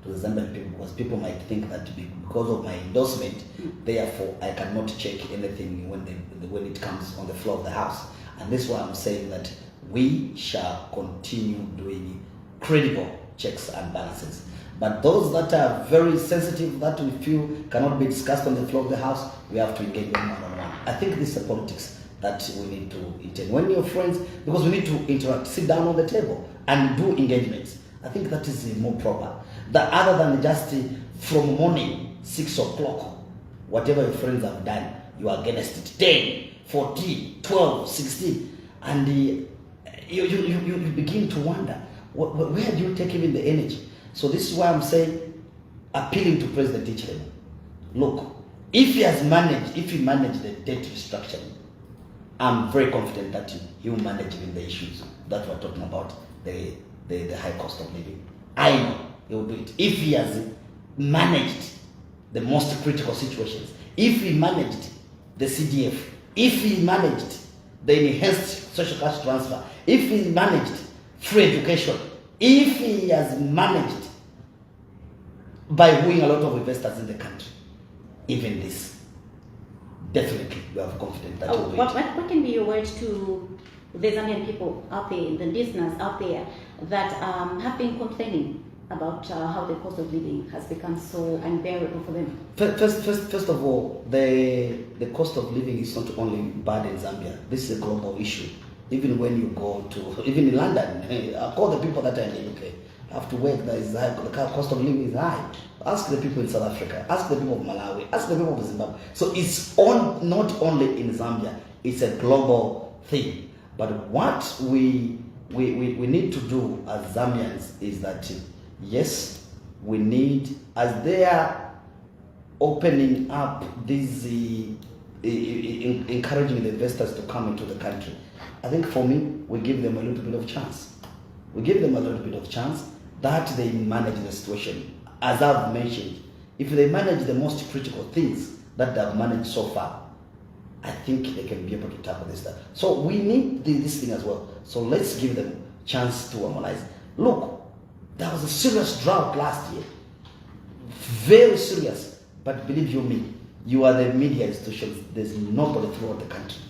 to the Zambian people, because people might think that because of my endorsement, therefore I cannot check anything when it comes on the floor of the House. And this is why I'm saying that we shall continue doing credible checks and balances. But those that are very sensitive, that we feel cannot be discussed on the floor of the House, we have to engage them one-on-one. I think this is a politics that we need to intend. When you're friends, because we need to interact, sit down on the table and do engagements. I think that is more proper. That other than just from morning, 6 o'clock, whatever your friends have done, you are against it. 10, 14, 12, 16. And you begin to wonder, where do you take even the energy? So this is why I'm saying, appealing to President Ichelema. Look, if he managed the debt restructuring, I'm very confident that he will manage even the issues that we're talking about, the high cost of living. I know he will do it. If he has managed the most critical situations, if he managed the CDF, if he managed the enhanced social cash transfer, if he managed free education, if he has managed by wooing a lot of investors in the country, even this, definitely we have confidence that what can be your words to the Zambian people out there, the listeners out there that have been complaining about how the cost of living has become so unbearable for them? First of all, the cost of living is not only bad in Zambia. This is a global issue. Even when you go to, even in London, I call the people that are in the UK, have to work, that is high, the cost of living is high. Ask the people in South Africa, ask the people of Malawi, ask the people of Zimbabwe. So it's not only in Zambia, it's a global thing. But what we need to do as Zambians is that, yes, we need, as they are opening up these, encouraging the investors to come into the country, I think for me, we give them a little bit of chance. We give them a little bit of chance that they manage the situation. As I've mentioned, if they manage the most critical things that they have managed so far, I think they can be able to tackle this stuff. So we need this thing as well. So let's give them a chance to harmonize. Look, there was a serious drought last year. Very serious. But believe you me, you are the media institutions. There's nobody throughout the country.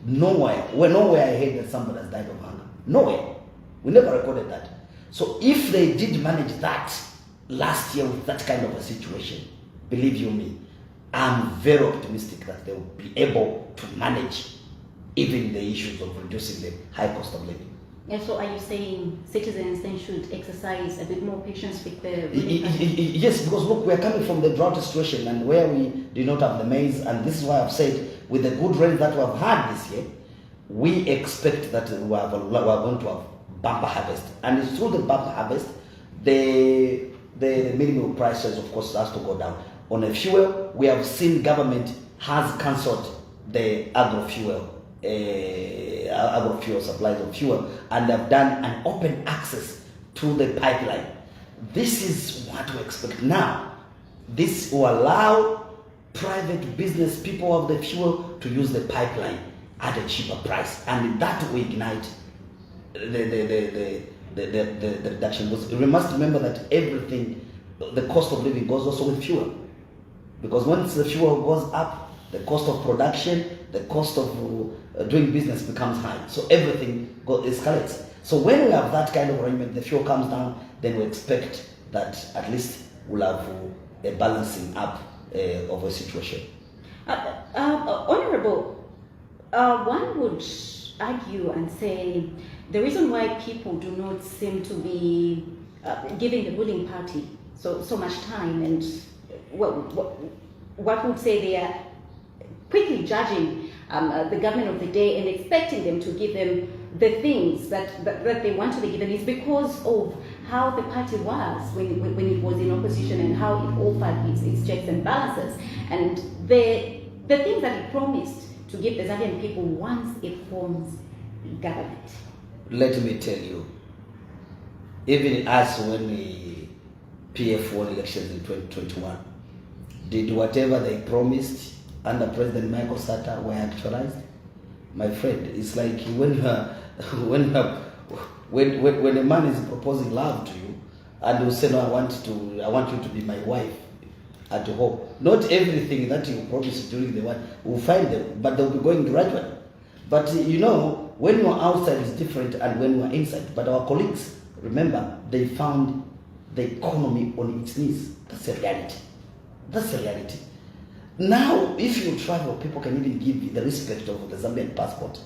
Nowhere I heard that somebody has died of hunger. Nowhere. We never recorded that. So if they did manage that last year with that kind of a situation, believe you me, I'm very optimistic that they will be able to manage even the issues of reducing the high cost of living. And so are you saying citizens then should exercise a bit more patience with the... Yes, because look, we are coming from the drought situation and where we do not have the maize, and this is why I've said with the good rain that we have had this year, we expect that we are going to have bumper harvest. And it's through the bumper harvest, the minimum prices, of course, has to go down. On a fuel, we have seen government has cancelled the agro fuel supplies of fuel, and they've done an open access to the pipeline. This is what we expect now. This will allow private business people of the fuel to use the pipeline at a cheaper price, and that will ignite the reduction. Because we must remember that everything, the cost of living goes also with fuel. Because once the fuel goes up, the cost of production, the cost of doing business becomes high. So everything escalates. So when we have that kind of arrangement, the fuel comes down, then we expect that at least we'll have a balancing up of a situation. Honorable, one would argue and say the reason why people do not seem to be giving the ruling party so much time, and what would say they are quickly judging the government of the day and expecting them to give them the things that they want to be given, is because of how the party was when it was in opposition and how it offered its checks and balances, and the things that it promised to give the Zambian people once it forms government. Let me tell you, even us when we PF won elections in 2021, did whatever they promised under President Michael Sata were actualized? My friend, it's like when a man is proposing love to you and you say, no, I want you to be my wife at home. Not everything that you promised during the one will find them, but they'll be going gradually. But you know, when you are outside is different and when you are inside. But our colleagues, remember, they found the economy on its knees. That's a reality. That's a reality. Now, if you travel, people can even give you the respect of the Zambian passport.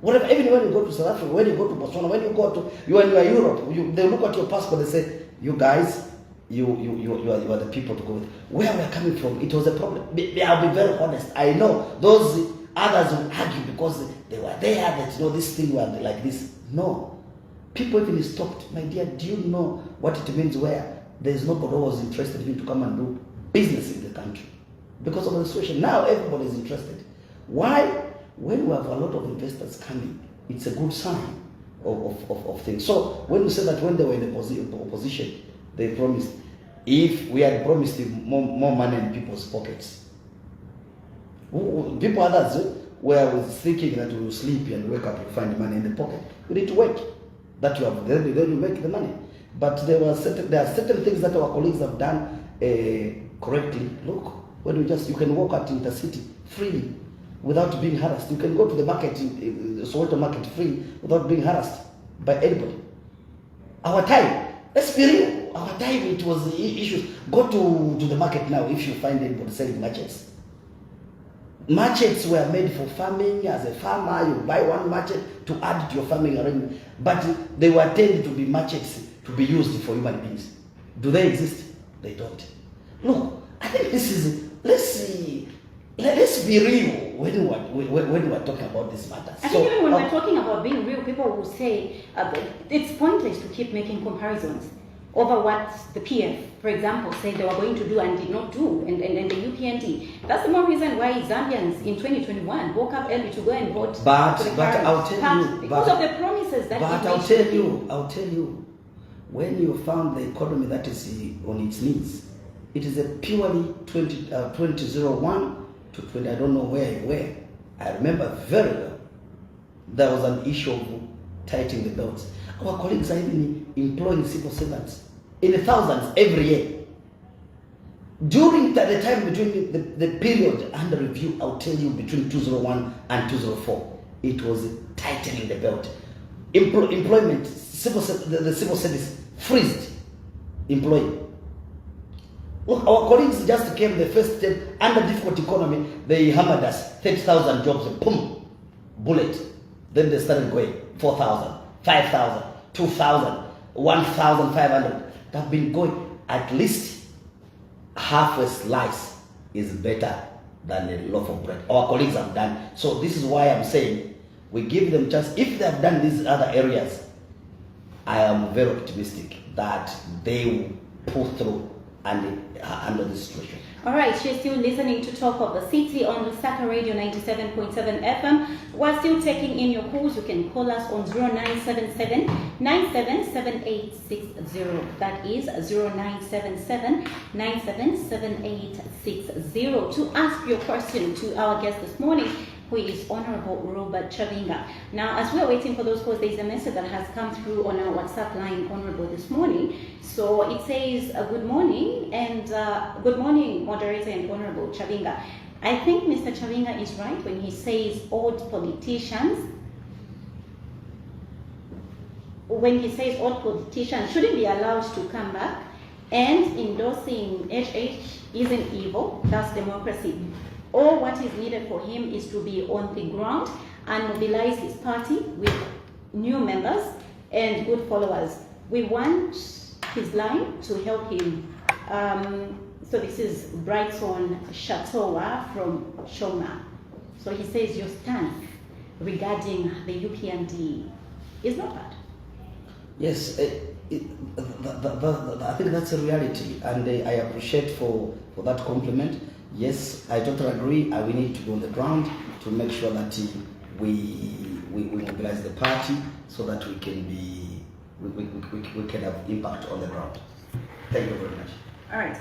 Whatever, even when you go to South Africa, when you go to Botswana, when you go to you are Europe, they look at your passport, they say, you guys, you are the people to go with. Where we are coming from, it was a problem. I'll be very honest. I know those others will argue because they were there, that this thing was like this. No. People even stopped. My dear, do you know what it means where there is nobody who was interested in to come and do business in the country? Because of the situation. Now everybody is interested. Why? When we have a lot of investors coming, it's a good sign of things. So when we say that when they were in the opposition, they promised, if we had promised more money in people's pockets, people others were thinking that we will sleep and wake up and find money in the pocket. We need to wait. That you have, then you make the money. But there are certain things that our colleagues have done correctly. Look, when you can walk at intercity freely. without being harassed. You can go to the market, Soweto market free, without being harassed by anybody. Our time, let's be real, our time it was issues. Go to the market now if you find anybody selling machetes. Machetes were made for farming. As a farmer, you buy one machete to add to your farming arrangement, but they were intended to be machetes to be used for human beings. Do they exist? They don't. Look, I think this is, let's be real when we're talking about this matter. I think even when we're talking about being real, people will say it's pointless to keep making comparisons over what the PF, for example, said they were going to do and did not do, and the UPND. That's the more reason why Zambians in 2021 woke up early to go and vote. But I'll tell you, because of the promises that. But I'll tell you, when you found the economy that is on its knees, it is a purely 2001 to 20. I don't know where you were. I remember very well. There was an issue of tightening the belts. Our colleagues are even employing civil servants in the thousands every year. During the time between the period under review, I'll tell you, between 201 and 204, it was tightening the belt. Employment, the civil service freezed employing. Look, our colleagues just came the first step under difficult economy. They hammered us 30,000 jobs, boom, bullet. Then they started going 4,000, 5,000, 2,000, 1,500. They've been going. At least half a slice is better than a loaf of bread. Our colleagues have done. So this is why I'm saying we give them chance. If they have done these other areas, I am very optimistic that they will pull through and under this situation. All right, you're still listening to Talk of the City on Lusaka Radio 97.7 FM. We're still taking in your calls. You can call us on 0977 977860. That is 0977 977860 to ask your question to our guest this morning, who is Honorable Robert Chabinga. Now, as we're waiting for those calls, there's a message that has come through on our WhatsApp line, Honorable, this morning. So it says, good morning, and good morning, Moderator and Honorable Chabinga. I think Mr. Chabinga is right when he says old politicians shouldn't be allowed to come back, and endorsing HH isn't evil, that's democracy. All what is needed for him is to be on the ground and mobilize his party with new members and good followers. We want his line to help him. So this is Brighton Shatowa from Shoma. So he says your stance regarding the UPND is not bad. Yes, I think that's a reality, and I appreciate for that compliment. Yes, I totally agree. We need to be on the ground to make sure that we mobilize the party so that we can have impact on the ground. Thank you very much. All right.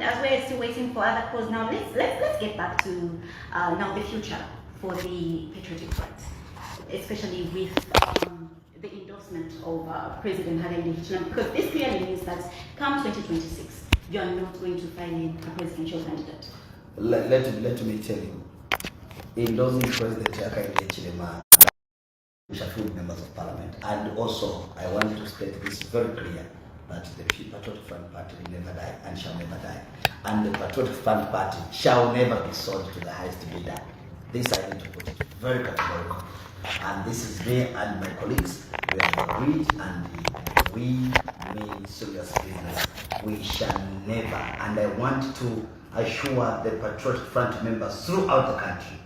As we're still waiting for other calls now, let's get back to now the future for the Patriotic Front, especially with the endorsement of President Hakainde Hichilema, because this clearly means that come 2026, you are not going to find a presidential candidate. Let me tell you, endorsing President Hakainde Hichilema, we shall fill members of parliament. And also, I want to state this very clear, that the Patriotic Front Party will never die and shall never die. And the Patriotic Front Party shall never be sold to the highest bidder. This I need to put it very categorically. And this is me and my colleagues. We have agreed, and we mean serious business. We shall never, and I want to assure the Patriotic Front members throughout the country,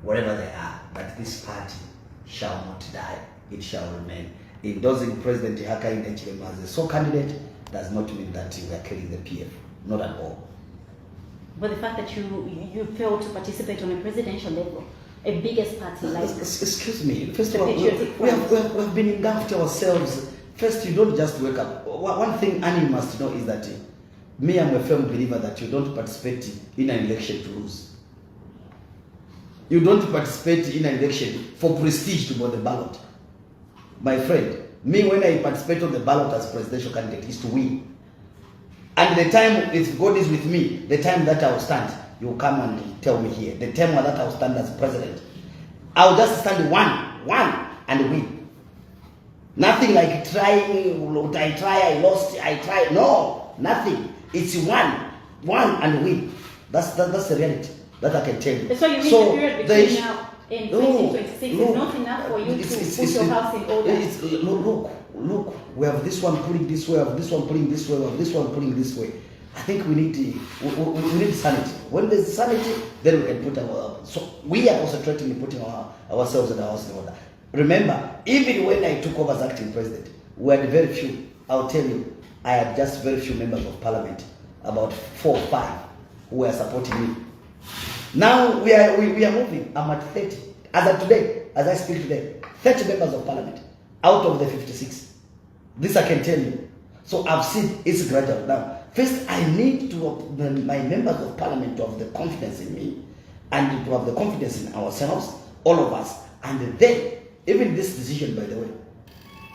wherever they are, that this party shall not die. It shall remain. Endorsing President Hakainde Hichilema as a sole candidate does not mean that we are killing the PF. Not at all. But the fact that you failed to participate on a presidential level, a biggest party like... Excuse me. First of all, we have been engulfed ourselves. First, you don't just wake up. One thing Annie must know is that me, I'm a firm believer that you don't participate in an election to lose. You don't participate in an election for prestige to go on the ballot. My friend, me, when I participate on the ballot as presidential candidate, is to win. And the time, if God is with me, the time that I'll stand, you come and tell me here. The time that I'll stand as president, I'll just stand one, and win. Nothing like trying, I lost, I tried. No, nothing. It's one, and win. That's the reality that I can tell you. So you mean the period between now and 2026 is not enough for you to put your house in order? Look, we have this one pulling this way, we have this one pulling this way, we have this one pulling this way. I think we need we need sanity. When there's sanity, then we can put so we are concentrating in putting ourselves in our house in order. Remember, even when I took over as acting president, we had very few. I'll tell you, I had just very few members of parliament, about 4 or 5, who were supporting me. Now we are moving. I'm at 30. As of today, as I speak today, 30 members of parliament out of the 56. This I can tell you. So I've seen it's gradual. Now, first I need my members of parliament to have the confidence in me and to have the confidence in ourselves, all of us. And then, even this decision, by the way,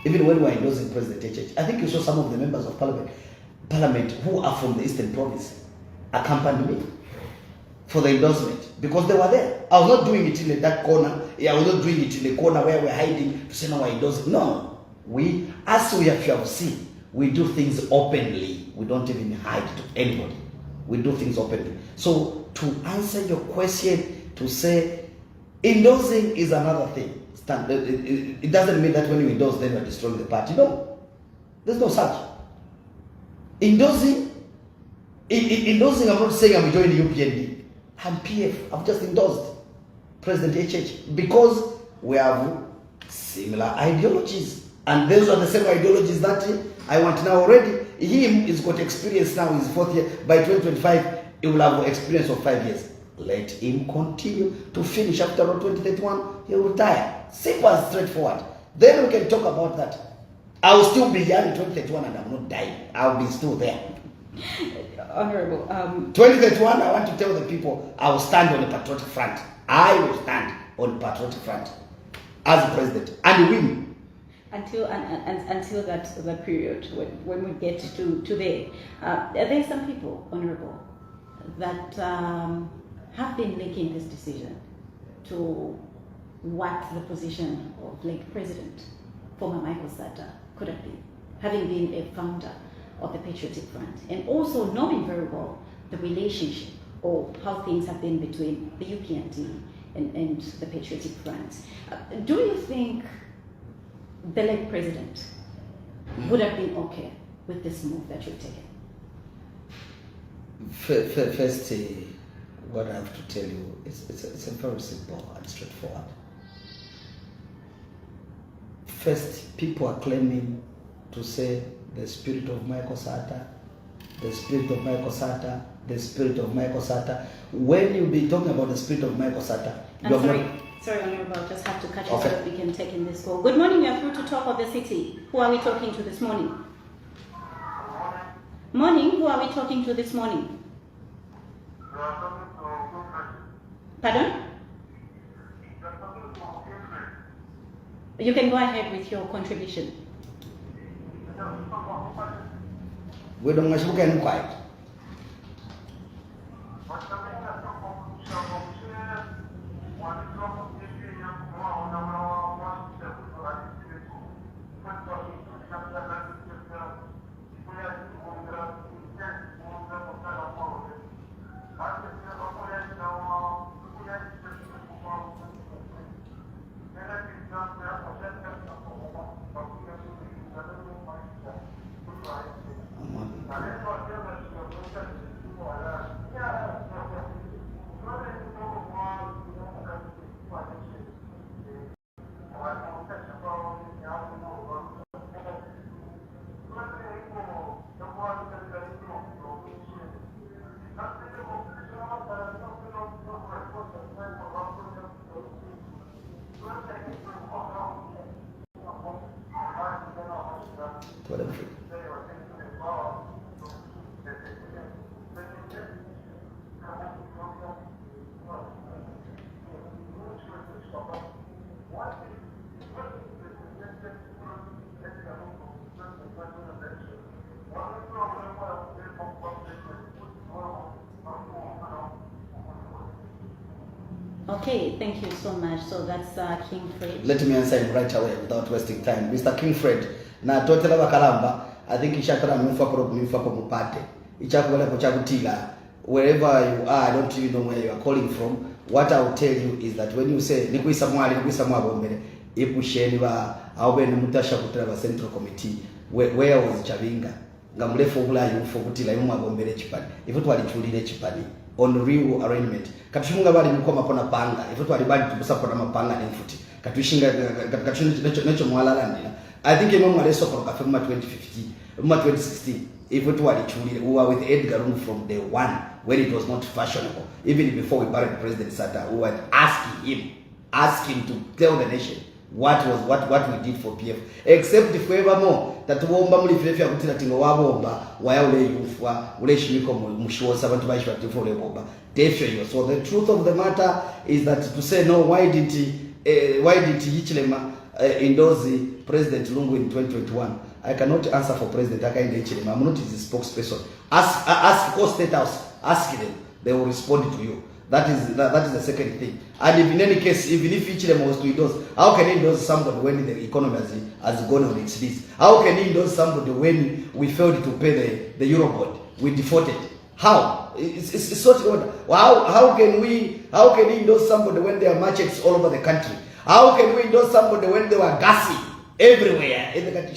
even when we were endorsing President HH, I think you saw some of the members of parliament who are from the Eastern Province accompanied me for the endorsement because they were there. I was not doing it in that corner. I was not doing it in the corner where we're hiding to say no, we're endorsing. No. As we have seen, we do things openly. We don't even hide to anybody. We do things openly. So to answer your question, to say endorsing is another thing. It doesn't mean that when you endorse, then you're destroying the party. No. There's no such. Endorsing, I'm not saying I'm joining UPND. I'm PF. I've just endorsed President HH because we have similar ideologies. And those are the same ideologies that I want now already. He's got experience now, his 4th year. By 2025, he will have experience of 5 years. Let him continue to finish after 2031. He will retire. Simple and straightforward. Then we can talk about that. I will still be here in 2031 and I'm not dying. I'll be still there. Honorable. 2031, I want to tell the people, I will stand on the Patriotic Front. I will stand on the Patriotic Front as president and win. Until that period when we get to there, there are some people, Honorable, that have been making this decision to what the position of late President, former Michael Sata, could have been, having been a founder of the Patriotic Front, and also knowing very well the relationship or how things have been between the UPND and the Patriotic Front. Do you think the late President would have been okay with this move that you've taken? First, what I have to tell you is it's a very simple and straightforward. First, people are claiming to say the spirit of Michael Sata, the spirit of Michael Sata, the spirit of Michael Sata. When you be talking about the spirit of Michael Sata, Sorry, Honorable, I'll just have to cut you so that we can take in this call. Good morning, you're through to Talk of the City. Who are we talking to this morning? Morning, who are we talking to this morning? Pardon? You can go ahead with your contribution. We don't want to get quiet. Okay, thank you so much. So that's King Fred. Let me answer him right away without wasting time. Mr. King Fred, na totela bakalamba, I think ishakara mfako mupate. Ichakubala kuchakutila. Wherever you are, I don't even know where you are calling from. What I will tell you is that when you say nikuisa mwa bombele, ipusheni ba aube ni mutasha kutela ba Central Committee, where was Chabinga? Ngamulefo ula yufo kutila yumwa bombele chipani. Ifutu walichulile chipani. On real arrangement. Katushunga bali mkoma pona panga. Ifutu walibali tubusa pona mapanga ni mfuti. Katushinga necho mwalala nila. I think ino mwaleso kwa kafema 2016. Ifutu walichulile. We were with Edgar Lungu from day one when it was not fashionable. Even before we buried President Sata, we were asking him to tell the nation what we did for PF. Except furthermore that womba mulifefya kutila tingo wabomba waya ule yufwa ule shimiko mushosa abantu baishwa tifo ule bomba defyo yo. So the truth of the matter is that to say no, why did Hichilema endorse President Lungu in 2021? I cannot answer for President Hakainde Hichilema. I'm not his spokesperson. Ask State House, ask them, they will respond to you. That is the second thing. And if in any case, even if Hichilema was to endorse, how can he endorse somebody when the economy has gone on its knees? How can he endorse somebody when we failed to pay the Eurobond? We defaulted. How? It's such a how can he endorse somebody when there are markets all over the country? How can we endorse somebody when they were gassing everywhere in the country?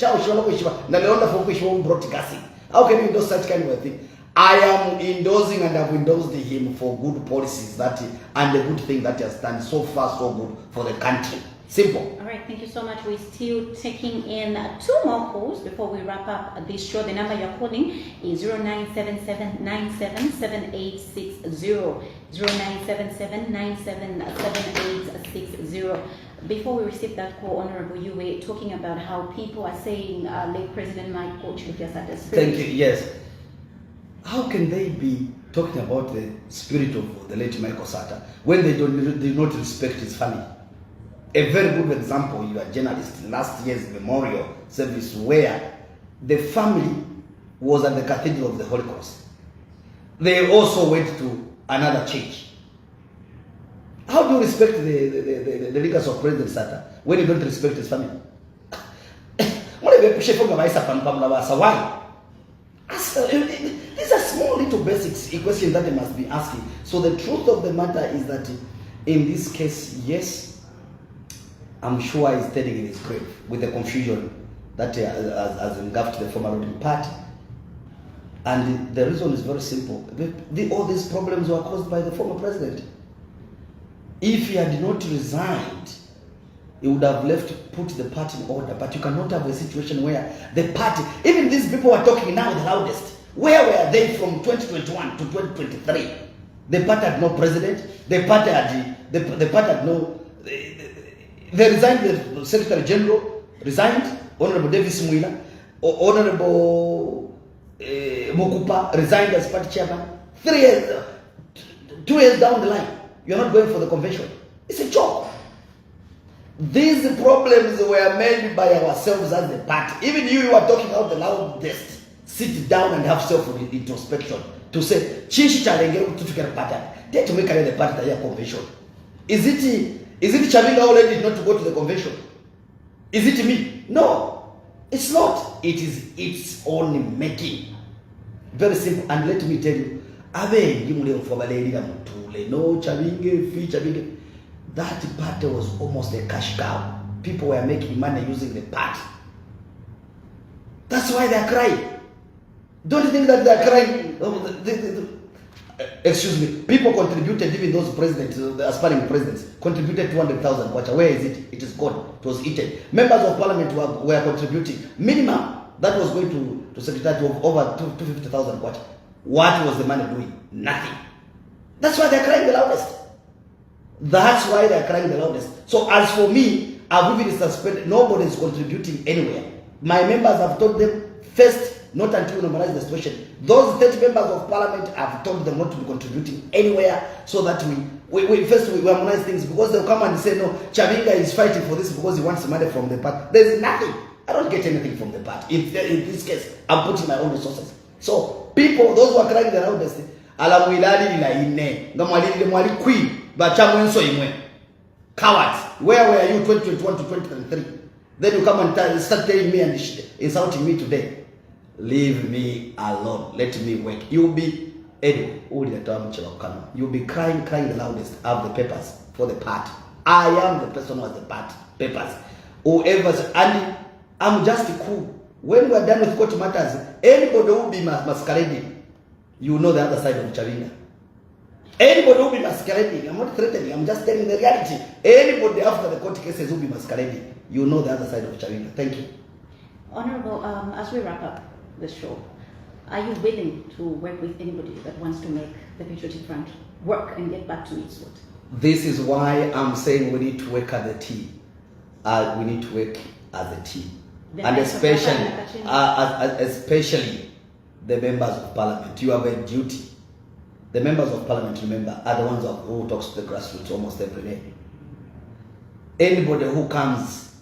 How can you endorse such kind of a thing? I am endorsing and have endorsed him for good policies and the good thing that he has done so far, so good for the country. Simple. All right, thank you so much. We're still taking in 2 more calls before we wrap up this show. The number you're calling is 0977977860. 0977977860. Before we receive that call, Honorable, you were talking about how people are saying late President might coach with your satisfaction. Thank you. Yes. How can they be talking about the spirit of the late Michael Sata when they do not respect his family? A very good example, you are a journalist, last year's memorial service where the family was at the Cathedral of the Holy Cross. They also went to another church. How do you respect the leaders of President Sata when you don't respect his family? Why? These are small little basics questions that they must be asking. So the truth of the matter is that in this case, yes, I'm sure he's standing in his grave with the confusion that has engulfed the former ruling party. And the reason is very simple. All these problems were caused by the former president. If he had not resigned, he would have put the party in order. But you cannot have a situation where the party, even these people are talking now the loudest. Where were they from 2021 to 2023? The party had no president. The party had no. They resigned. The Secretary General resigned. Honorable Davis Mwila, Honorable Mokupa resigned as party chairman. 2 years down the line, you're not going for the convention. It's a joke. These problems were made by ourselves as the party. Even you are talking out the loudest. Sit down and have self-introspection to say, Chishi Chalenge to get a pattern. Then to make the party that convention. Is it Chabinga already not to go to the convention? Is it me? No, it's not. It is its own making. Very simple. And let me tell you, that party was almost a cash cow. People were making money using the party. That's why they are crying. Don't you think that they are crying? Excuse me. People contributed, even those presidents, the aspiring presidents, contributed 200,000 kwacha. Where is it? It is gone. It was eaten. Members of parliament were contributing. Minimum, that was going to secretary of over 250,000 kwacha. What was the money doing? Nothing. That's why they are crying the loudest. That's why they are crying the loudest. So as for me, I've even suspended. Nobody is contributing anywhere. My members have told them, first, not until we normalize the situation. Those 30 members of parliament have told them not to be contributing anywhere, so that we harmonize things, because they'll come and say, no, Chabinga is fighting for this because he wants money from the party. There's nothing. I don't get anything from the party. In this case, I'm putting my own resources. So people, those who are crying the loudest, ala mwilali lila ine nga mwali queen bachamwe nso imwe cowards. Where were you 2021 to 2023? Then you come and start telling me and insulting me today. Leave me alone. Let me work. You'll be you'll be crying the loudest. I have the papers for the part. I am the person who has the part papers. Whoever's and I'm just cool. When we are done with court matters, anybody who will be masquerading, you know the other side of Chabinga. Anybody who will be masquerading, I'm not threatening, I'm just telling the reality. Anybody after the court cases who will be masquerading, you know the other side of Chabinga. Thank you. Honorable, as we wrap up the show, are you willing to work with anybody that wants to make the Patriotic Front work and get back to its root? This is why I'm saying we need to work as a team. We need to work as a team. And especially the members of parliament. You have a duty. The members of parliament, remember, are the ones who talks to the grassroots almost every day. Anybody who comes,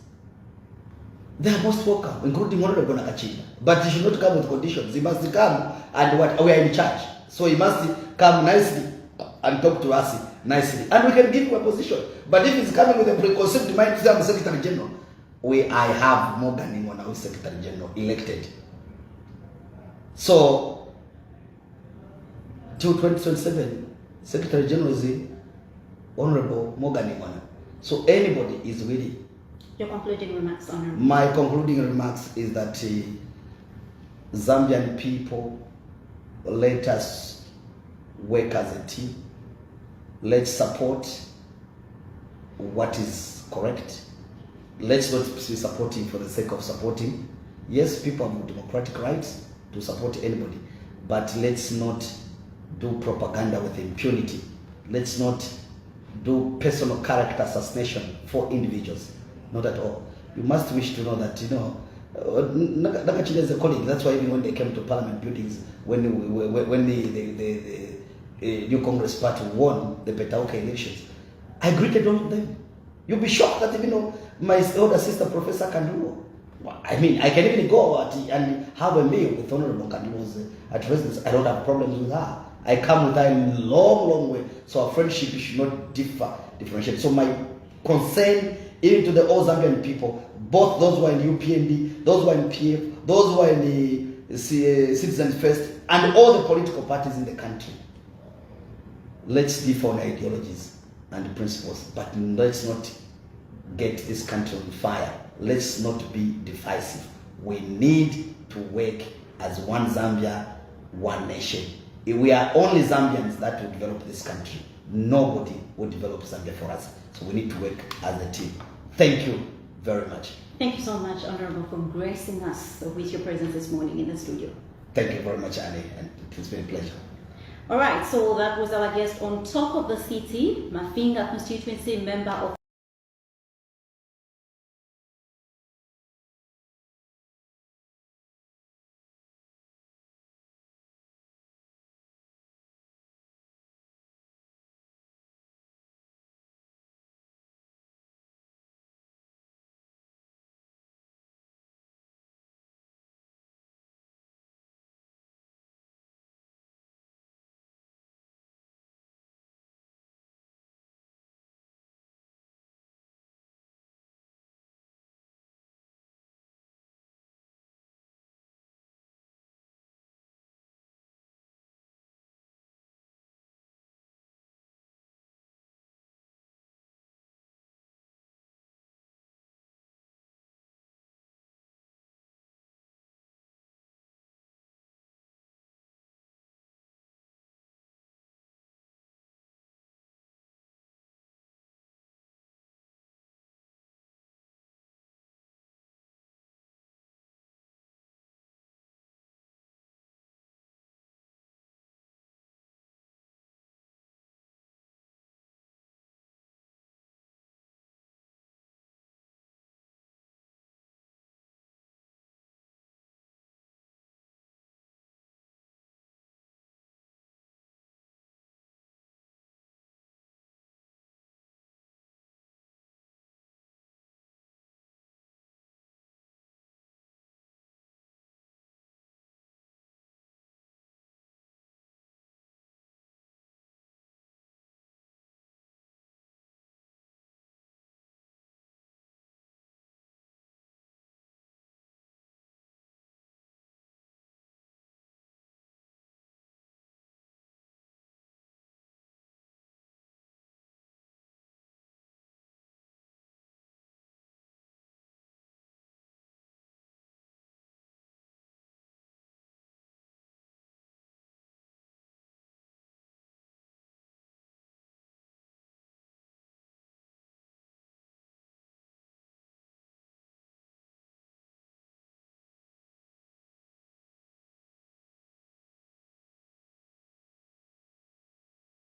they are most welcome, including Honorable Chabinga. But he should not come with conditions. He must come and we are in charge. So he must come nicely and talk to us nicely. And we can give him a position. But if he's coming with a preconceived mind to say I'm Secretary General, I have more than anyone who is Secretary General elected. So, till 2027, Secretary General is the Honorable Morgan Imwana. So anybody is willing. Your concluding remarks, Honorable. My concluding remarks is that Zambian people, let us work as a team. Let's support what is correct. Let's not be supporting for the sake of supporting. Yes, people have democratic rights to support anybody, but let's not do propaganda with impunity. Let's not do personal character assassination for individuals. Not at all. You must wish to know that, Nakachile is a colleague. That's why even when they came to parliament buildings, when the new Congress party won the Petauke elections, I greeted all of them. You'll be shocked that my older sister, Professor Kandulo. I mean, I can even go and have a meal with Honorable Kandulo's at residence. I don't have problems with her. I come with her in a long, long way. So our friendship should not differentiate. So my concern, even to the all Zambian people, both those who are in UPND, those who are in PF, those who are in the Citizens First, and all the political parties in the country, let's differ on ideologies and principles, but let's not get this country on fire. Let's not be divisive. We need to work as one Zambia, one nation. If we are only Zambians that will develop this country, nobody will develop Zambia for us. So we need to work as a team. Thank you very much. Thank you so much, Honorable, for gracing us with your presence this morning in the studio. Thank you very much, Annie, and it's been a pleasure. All right, so that was our guest on Talk of the City, Mafinga Constituency member of